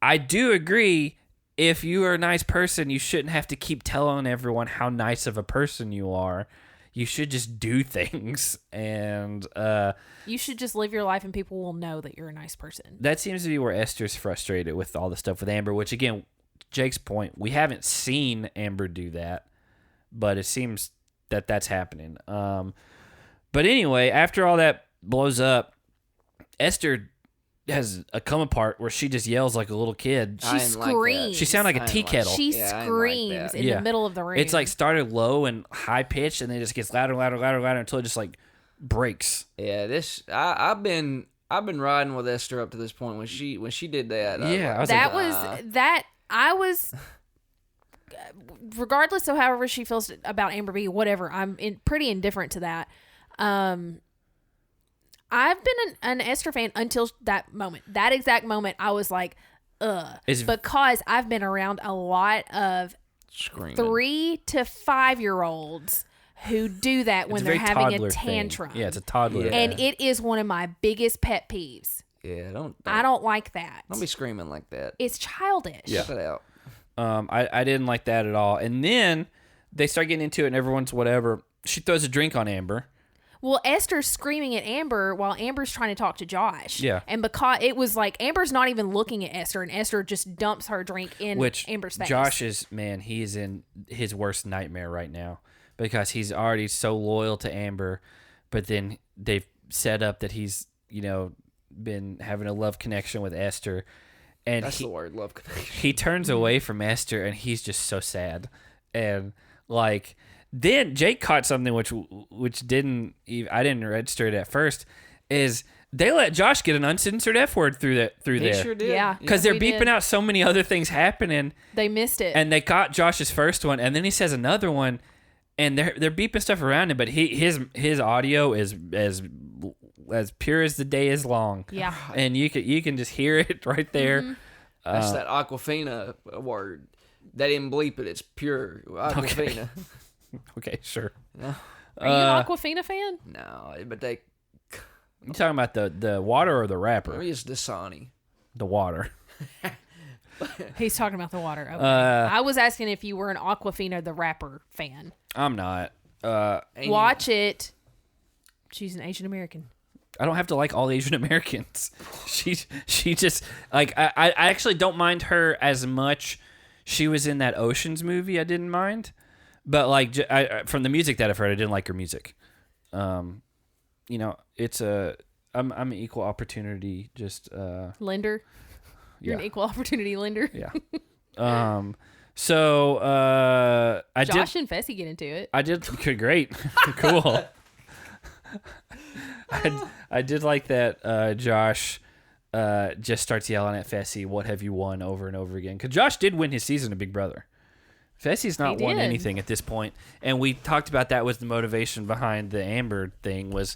I do agree, if you are a nice person, you shouldn't have to keep telling everyone how nice of a person you are. You should just do things, and
you should just live your life, and people will know that you're a nice person.
That seems to be where Esther's frustrated with all the stuff with Amber, which, again, Jake's point, we haven't seen Amber do that, but it seems that that's happening. But anyway, after all that blows up, Esther has a come apart where she just yells like a little kid.
She screams.
She sounds like a tea kettle.
She screams in the middle of the room.
It's like started low and high pitched, and then it just gets louder, louder, louder, louder until it just like breaks.
Yeah, I've been riding with Esther up to this point when she did that.
I was regardless of however she feels about Amber B, whatever. I'm pretty indifferent to that. I've been an Esther fan until that moment. That exact moment, I was like, ugh. Because I've been around a lot of
screaming
3 to 5 year olds who do that when they're having a tantrum.
Yeah, it's a toddler.
And it is one of my biggest pet peeves.
Yeah,
I don't like that.
Don't be screaming like that.
It's childish.
Yeah.
Cut it out.
I didn't like that at all. And then they start getting into it, and everyone's whatever. She throws a drink on Amber.
Well, Esther's screaming at Amber while Amber's trying to talk to Josh.
Yeah.
And because it was like Amber's not even looking at Esther, and Esther just dumps her drink in Amber's face.
Josh is, man, he is in his worst nightmare right now because he's already so loyal to Amber, but then they've set up that he's, been having a love connection with Esther. And
that's the word, love connection.
He turns away from Esther, and he's just so sad. And like... Then Jake caught something which I didn't register it at first, is they let Josh get an uncensored F word through there.
He sure did.
Yeah.
Because they're beeping out so many other things happening.
They missed it.
And they caught Josh's first one, and then he says another one, and they're beeping stuff around him, but his audio is as pure as the day is long.
Yeah.
And you can just hear it right there.
Mm-hmm.
That's that Aquafina word. They didn't bleep it. It's pure Aquafina.
Okay, sure.
No.
Are you an Aquafina fan?
No, but they...
You talking about the water or the rapper?
Maybe it's Dasani.
The water.
He's talking about the water. Okay. I was asking if you were an Aquafina the rapper fan.
I'm not.
Watch it. She's an Asian American.
I don't have to like all Asian Americans. She just like I actually don't mind her as much. She was in that Oceans movie. I didn't mind. But like from the music that I've heard, I didn't like her music. It's I'm an equal opportunity
lender. You're an equal opportunity lender.
Yeah. So
Josh and Fessy get into it.
I did. Great. Cool. I did like that. Josh just starts yelling at Fessy, "What have you won?" over and over again. Because Josh did win his season of Big Brother. Fessy's not won anything at this point, and we talked about that was the motivation behind the Amber thing. Was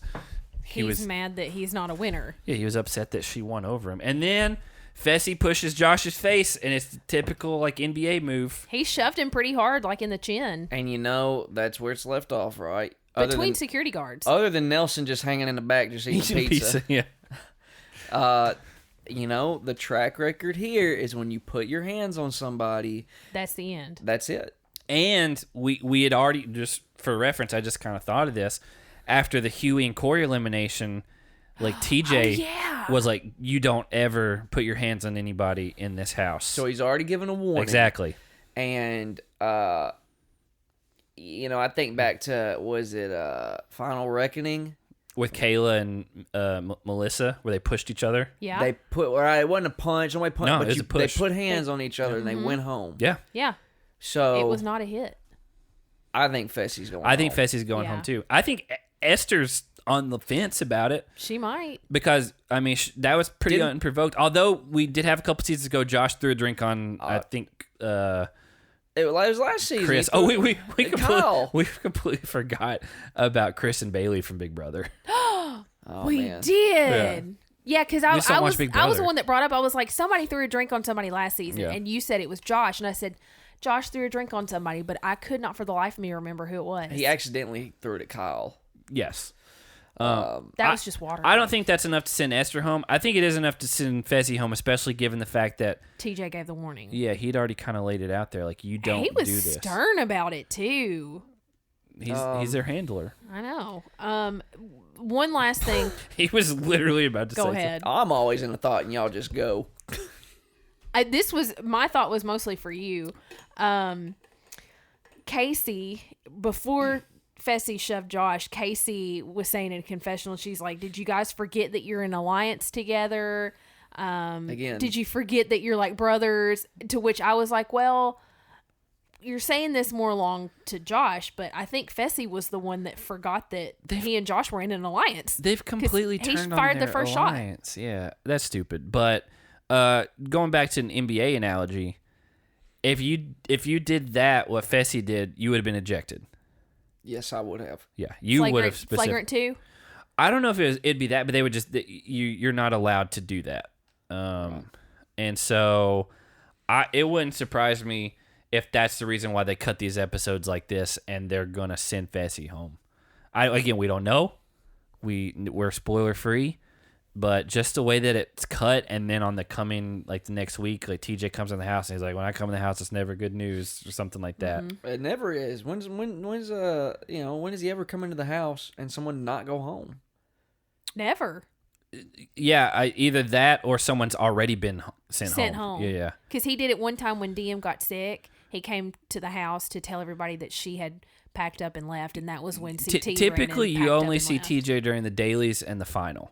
he was
mad that he's not a winner?
Yeah, he was upset that she won over him, and then Fessy pushes Josh's face, and it's the typical like NBA move.
He shoved him pretty hard, like in the chin.
And that's where it's left off, right?
Between security guards.
Other than Nelson just hanging in the back, just eating pizza.
Yeah.
The track record here is when you put your hands on somebody.
That's the end.
That's it.
And we had already, just for reference, I just kind of thought of this. After the Huey and Corey elimination, Like TJ
yeah.
was like, you don't ever put your hands on anybody in this house.
So he's already given a warning.
Exactly.
And, you know, I think back to, was it Final Reckoning?
With Kayla and Melissa, where they pushed each other.
Yeah.
They put, right, it wasn't a punch, nobody punched,
No,
but
it was a push.
they put hands on each other and they went home.
Yeah.
Yeah.
So
It was not a hit.
I think Fessy's going
I think
home.
Fessy's going
Yeah.
home too. I think Esther's on the fence about it.
She might.
Because, I mean, that was pretty unprovoked. Although we did have a couple seasons ago, Josh threw a drink on, I think,
it was last season.
Chris. We
Kyle.
completely forgot about Chris and Bailey from Big Brother.
We
man.
did. Yeah, because
You just don't
I
watch
was
Big
the
Brother.
one that brought up. I was like, somebody threw a drink on somebody last season,
Yeah.
and you said it was Josh, and I said Josh threw a drink on somebody, but I could not for the life of me remember who it was.
He accidentally threw it at Kyle.
Yes.
That was just water.
I don't think that's enough to send Esther home. I think it is enough to send Fessy home, especially given the fact that
TJ gave the warning.
yeah, he'd already kind of laid it out there, like you don't
He was
do this.
stern about it too.
He's their handler.
I know. One last thing.
He was literally about to say
Go ahead.
I'm always in a thought, and y'all just go.
My thought was mostly for you. Casey, before Fessy shoved Josh, Casey was saying in a confessional, she's like, did you guys forget that you're in alliance together?
Again.
Did you forget that you're like brothers? To which I was like, well, you're saying this more along to Josh, but I think Fessy was the one that forgot that he and Josh were in an alliance.
They've completely
'Cause he
turned
fired
on
the
their
first
alliance. Yeah, that's stupid. But going back to an NBA analogy, if you did that, what Fessy did, you would have been ejected.
Yes, I would have.
Yeah, you would have.
Flagrant 2?
I don't know if it'd be that, but they would just you're not allowed to do that. And so it wouldn't surprise me if that's the reason why they cut these episodes like this, and they're gonna send Fessy home. Again, we don't know. We're spoiler free, but just the way that it's cut, and then on the next week, like TJ comes in the house and he's like, "When I come in the house, it's never good news," or something like that.
It never is. When does he ever come into the house and someone not go home?
Never.
Yeah, either that or someone's already been sent home. Yeah.
Because he did it one time when DM got sick. He came to the house to tell everybody that she had packed up and left, and that was when CT
Typically,
ran and
you
packed
only
up and
see
left.
TJ during the dailies and the final.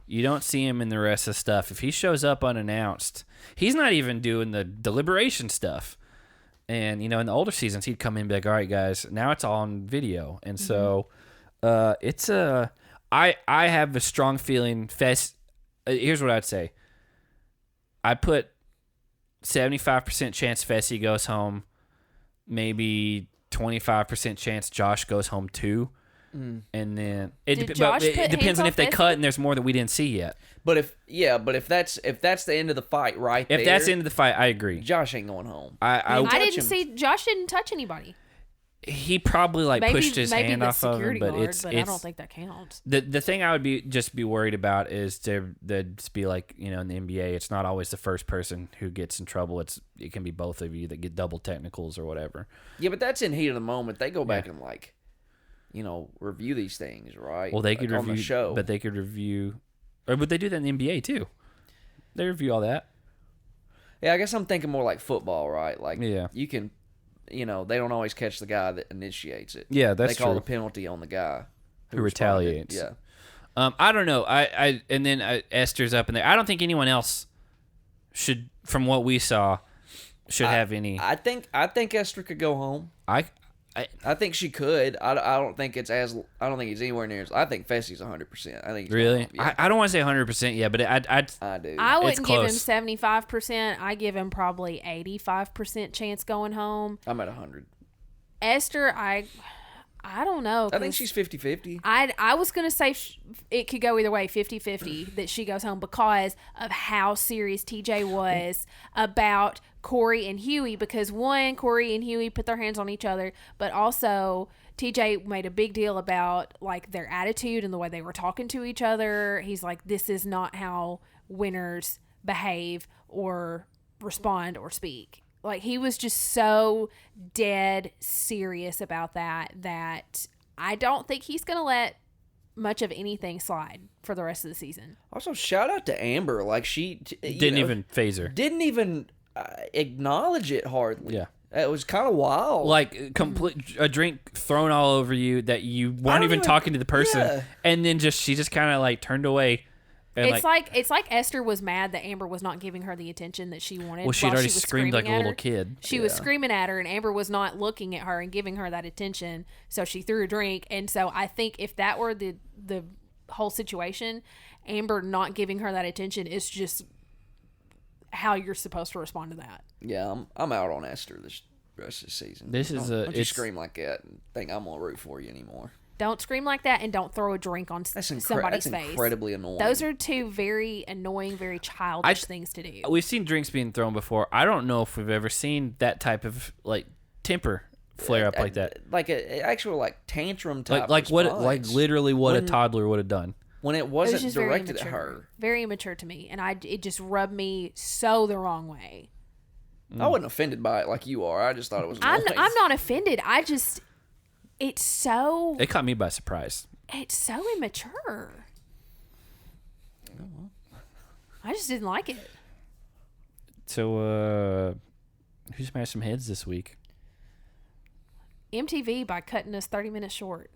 You don't see him in the rest of the stuff. If he shows up unannounced, he's not even doing the deliberation stuff. And, in the older seasons, he'd come in and be like, all right, guys, now it's all on video. And so it's I have a strong feeling here's what I'd say. I put 75% chance Fessy goes home, maybe 25% chance Josh goes home too. And then it depends on if they cut and there's more that we didn't see yet.
But if that's the end of the fight, right?
If that's the end of the fight, I agree.
Josh ain't going home.
I didn't see Josh didn't touch anybody.
He probably pushed his hand
the
off of him,
security
but
guard,
it's
I don't think that counts.
The thing I would be worried about is to be like, in the NBA, it's not always the first person who gets in trouble. It can be both of you that get double technicals or whatever.
Yeah, but that's in heat of the moment. They go back and review these things, right?
Well, they could review
on the show,
but they could review, or would they do that in the NBA too? They review all that.
Yeah, I guess I'm thinking more like football, right? Like,
yeah,
you can, they don't always catch the guy that initiates it.
Yeah, that's
They call
true.
the penalty on the guy
who retaliates.
Yeah.
I don't know. And then Esther's up in there. I don't think anyone else should, from what we saw, have any.
I think Esther could go home. I think she could. I don't think it's anywhere near. I think Fessy's 100%. I think he's
really.
Yeah.
I don't want to say 100%. Yeah, but
I do.
I wouldn't give him 75%. I give him probably 85% chance going home.
I'm at 100.
Esther, I don't know.
I think she's 50-50.
I was going to say it could go either way, 50-50, that she goes home because of how serious TJ was about Corey and Huey. Because one, Corey and Huey put their hands on each other, but also TJ made a big deal about their attitude and the way they were talking to each other. He's like, this is not how winners behave or respond or speak. He was just so dead serious about that I don't think he's going to let much of anything slide for the rest of the season.
Also, shout out to Amber. Like, she
didn't even phase her.
Didn't even acknowledge it hardly.
Yeah.
It was kind of wild.
Like, a drink thrown all over you that you weren't even talking to the person. And then she just kind of, like, turned away. And
it's like Esther was mad that Amber was not giving her the attention that she wanted.
Well, she'd already screamed like a little kid.
She was screaming at her, and Amber was not looking at her and giving her that attention. So she threw a drink. And so I think if that were the whole situation, Amber not giving her that attention is just how you're supposed to respond to that.
Yeah, I'm out on Esther this rest of the season. Don't you scream like that and think I'm gonna root for you anymore.
Don't scream like that, and don't throw a drink on somebody's face.
That's incredibly annoying.
Those are two very annoying, very childish things to do.
We've seen drinks being thrown before. I don't know if we've ever seen that type of like temper flare up like that.
Like an actual like tantrum type.
Literally what a toddler would have done.
When it wasn't directed at her.
Very immature to me, and it just rubbed me so the wrong way.
I wasn't offended by it like you are. I just thought it was annoying.
I'm not offended. It's so...
It caught me by surprise.
It's so immature. I just didn't like it.
So, who smashed some heads this week?
MTV by cutting us 30 minutes short.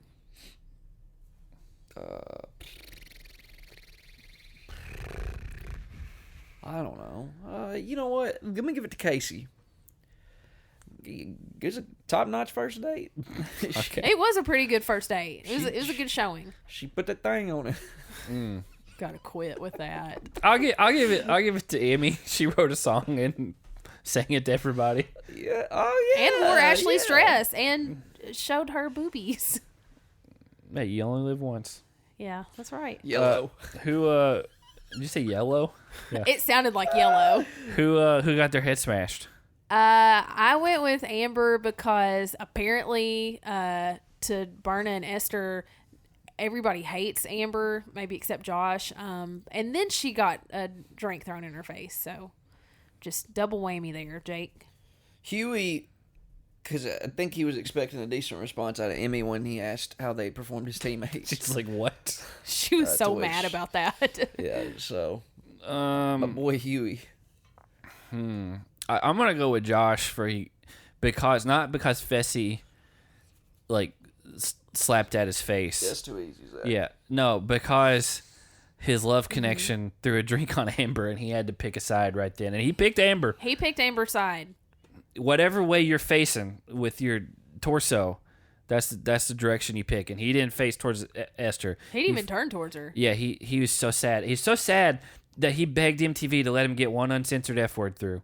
I don't know. You know what? Let me give it to Casey. It's a top-notch first date.
Okay.
It was a pretty good first date. It was a good showing.
She put that thing on it.
Gotta quit with that.
I'll give it to Emmy. She wrote a song and sang it to everybody.
Yeah. Oh yeah.
And wore Ashley's dress and showed her boobies.
Hey, you only live once.
Yeah, that's right.
Yellow.
Did you say yellow? Yeah.
It sounded like yellow.
Who got their head smashed?
I went with Amber because apparently to Berna and Esther, everybody hates Amber, maybe except Josh. And then she got a drink thrown in her face. So just double whammy there, Jake.
Huey, because I think he was expecting a decent response out of Emmy when he asked how they performed his teammates.
She's like, what?
She was so mad about that.
Yeah, so. My boy Huey.
I'm gonna go with Josh because Fessy like slapped at his face.
That's too easy. Zach.
Yeah, no, because his love connection threw a drink on Amber, and he had to pick a side right then, and he picked Amber.
He picked Amber's side. Whatever
way you're facing with your torso, that's the direction you pick, and he didn't face towards Esther.
He didn't even turn towards her.
Yeah, he was so sad. He's so sad that he begged MTV to let him get one uncensored F word through.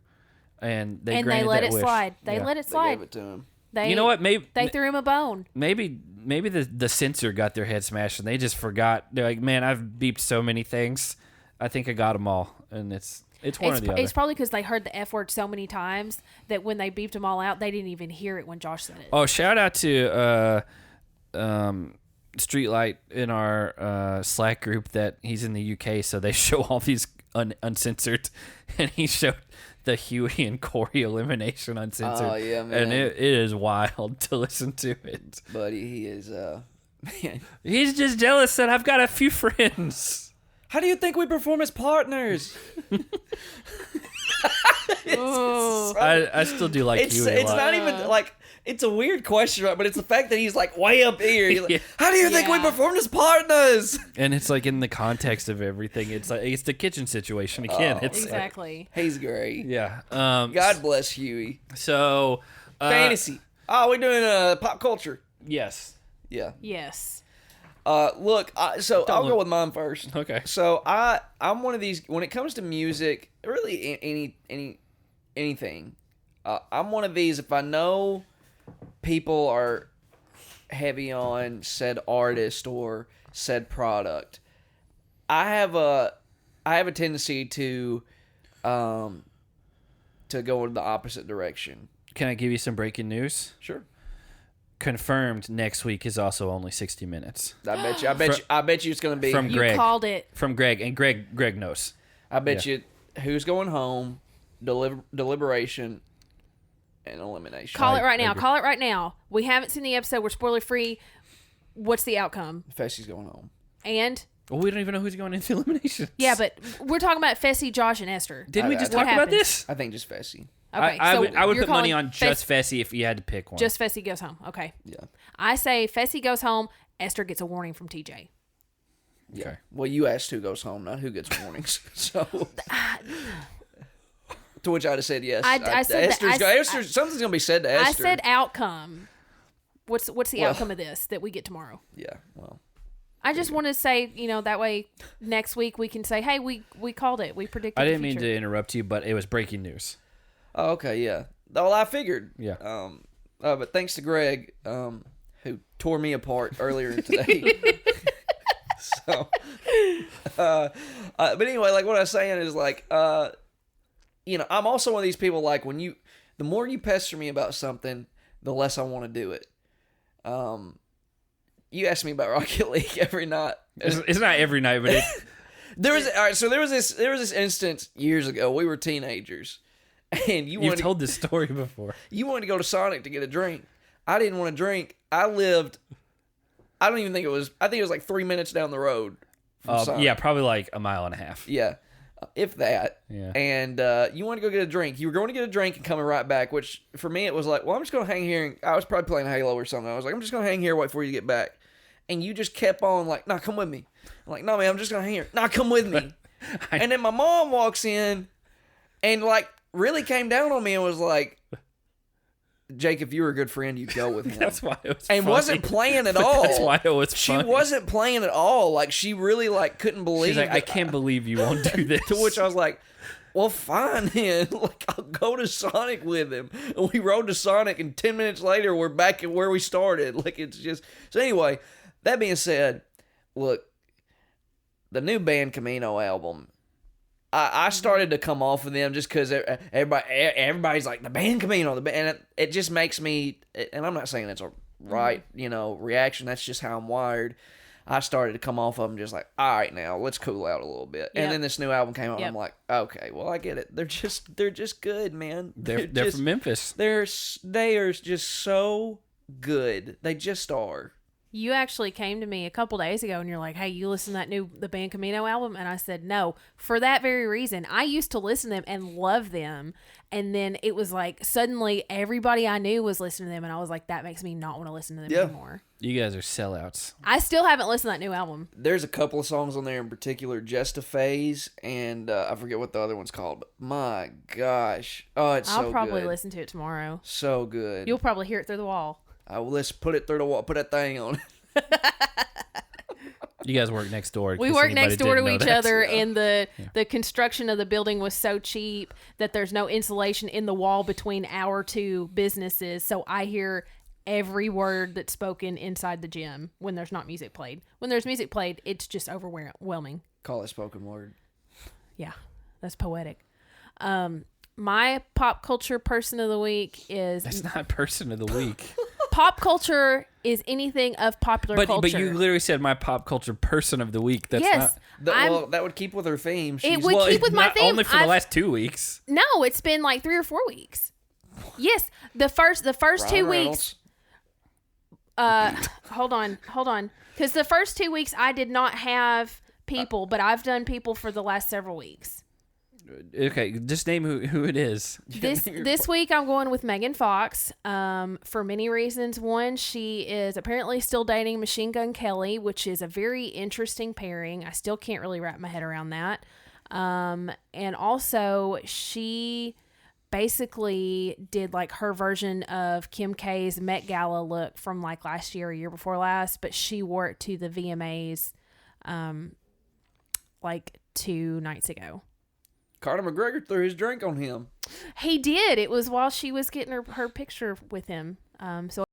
And they
let it
wish.
slide. They let it slide.
They gave it to him.
You know what? Maybe
they threw him a bone.
Maybe the censor got their head smashed and they just forgot. They're like, man, I've beeped so many things. I think I got them all, and it's one or the other.
It's probably because they heard the F word so many times that when they beeped them all out, they didn't even hear it when Josh said it.
Oh, shout out to Streetlight in our Slack group that he's in the UK, so they show all these uncensored, and he showed the Huey and Corey elimination uncensored.
Oh yeah, man!
And it is wild to listen to it.
Buddy, he is man.
He's just jealous that I've got a few friends.
How do you think we perform as partners?
I still do like Huey a lot.
It's not even like it's a weird question, right? But it's the fact that he's like way up here. He's like, how do you think we performed as partners?
And it's like in the context of everything. It's like it's the kitchen situation again. It's
exactly.
He's great.
Yeah.
God bless Huey.
So
fantasy. Oh, we're doing pop culture.
Yes.
Yeah.
Yes.
Look. I'll go with mine first.
Okay.
So I'm one of these when it comes to music, really anything. I'm one of these. If I know people are heavy on said artist or said product, I have a tendency to go in the opposite direction.
Can I give you some breaking news?
Sure.
Confirmed next week is also only 60 minutes.
I bet you it's going to be
from Greg.
You called it.
From Greg, and Greg knows.
I bet you who's going home, deliberation, and elimination.
Call it right now. Call it right now. We haven't seen the episode. We're spoiler free. What's the outcome?
Fessy's going home.
And
well, we don't even know who's going into elimination.
yeah, but we're talking about Fessy, Josh, and Esther.
Didn't we just
What
talk about
happened?
this?
I think just Fessy.
Okay,
I
so
would
you're
put money
calling
on just Fessy if you had to pick one.
Just Fessy goes home. Okay.
Yeah.
I say Fessy goes home. Esther gets a warning from TJ.
Yeah.
Okay.
Well, you asked who goes home, not who gets warnings. So, to which I'd have said yes.
I said
something's gonna be said to Esther.
I said outcome. What's the outcome of this that we get tomorrow?
Yeah. Well.
I just want to say, that way next week we can say, hey, we called it. We predicted.
I didn't
the
mean
future.
to interrupt you, but it was breaking news.
Oh, okay. Yeah. Well, I figured.
Yeah.
But thanks to Greg, who tore me apart earlier today. So, but anyway, like what I was saying is like, I'm also one of these people like the more you pester me about something, the less I want to do it. You ask me about Rocket League every night.
It's not every night, but
there was this instance years ago. We were teenagers, and
you've told this story before.
You wanted to go to Sonic to get a drink. I didn't want to drink. I don't even think it was. I think it was like 3 minutes down the road. From Sonic.
Yeah, probably like a mile and a half.
Yeah, if that.
Yeah.
And you want to go get a drink. You were going to get a drink and coming right back, which for me it was like, well, I'm just going to hang here. And I was probably playing Halo or something. I was like, I'm just going to hang here, wait for you to get back. And you just kept on like, nah, come with me. I'm like, no, man, I'm just going to hang here. Nah, come with me. And then my mom walks in and like really came down on me and was like, Jake, if you were a good friend, you'd go with him.
That's why it was
and
funny.
Wasn't playing at all.
That's why it was funny.
She wasn't playing at all. Like, she really, like, couldn't believe
She's like, I can't believe you won't do this.
To which I was like, well, fine then. Like, I'll go to Sonic with him. And we rode to Sonic, and 10 minutes later, we're back at where we started. Like, it's just... So anyway, that being said, look, the new Band Camino album... I started to come off of them just because everybody's like, the Band Camino, and it just makes me, and I'm not saying it's a right, reaction. That's just how I'm wired. I started to come off of them just like, all right, now let's cool out a little bit. Yep. And then this new album came out, and I'm like, okay, well, I get it. They're just good, man.
They're from Memphis.
They are just so good. They just are.
You actually came to me a couple days ago and you're like, hey, you listen to the Band Camino album? And I said, no, for that very reason. I used to listen to them and love them. And then it was like, suddenly everybody I knew was listening to them. And I was like, that makes me not want to listen to them anymore.
You guys are sellouts.
I still haven't listened to that new album.
There's a couple of songs on there in particular, Just a Phase, and I forget what the other one's called. But my gosh. Oh, it's so good.
I'll probably listen to it tomorrow.
So good.
You'll probably hear it through the wall.
Let's put it through the wall. Put that thing on it.
You guys work next door.
We work next door to each other, and the construction of the building was so cheap that there's no insulation in the wall between our two businesses. So I hear every word that's spoken inside the gym when there's not music played. When there's music played, it's just overwhelming.
Call it spoken word.
Yeah, that's poetic. My pop culture person of the week is...
That's not person of the week.
Pop culture is anything of popular culture.
But you literally said my pop culture person of the week. That's
yes.
Well, that would keep with her theme.
It would keep with my theme.
Only for the last 2 weeks.
No, it's been like 3 or 4 weeks. Yes, the first 2 weeks. Hold on. Because the first 2 weeks I did not have people, but I've done people for the last several weeks.
Okay, just name who it is.
This week I'm going with Megan Fox for many reasons. One, she is apparently still dating Machine Gun Kelly, which is a very interesting pairing. I still can't really wrap my head around that. And also, she basically did like her version of Kim K's Met Gala look from like last year or year before last, but she wore it to the VMAs like 2 nights ago.
Conor McGregor threw his drink on him.
He did. It was while she was getting her picture with him. So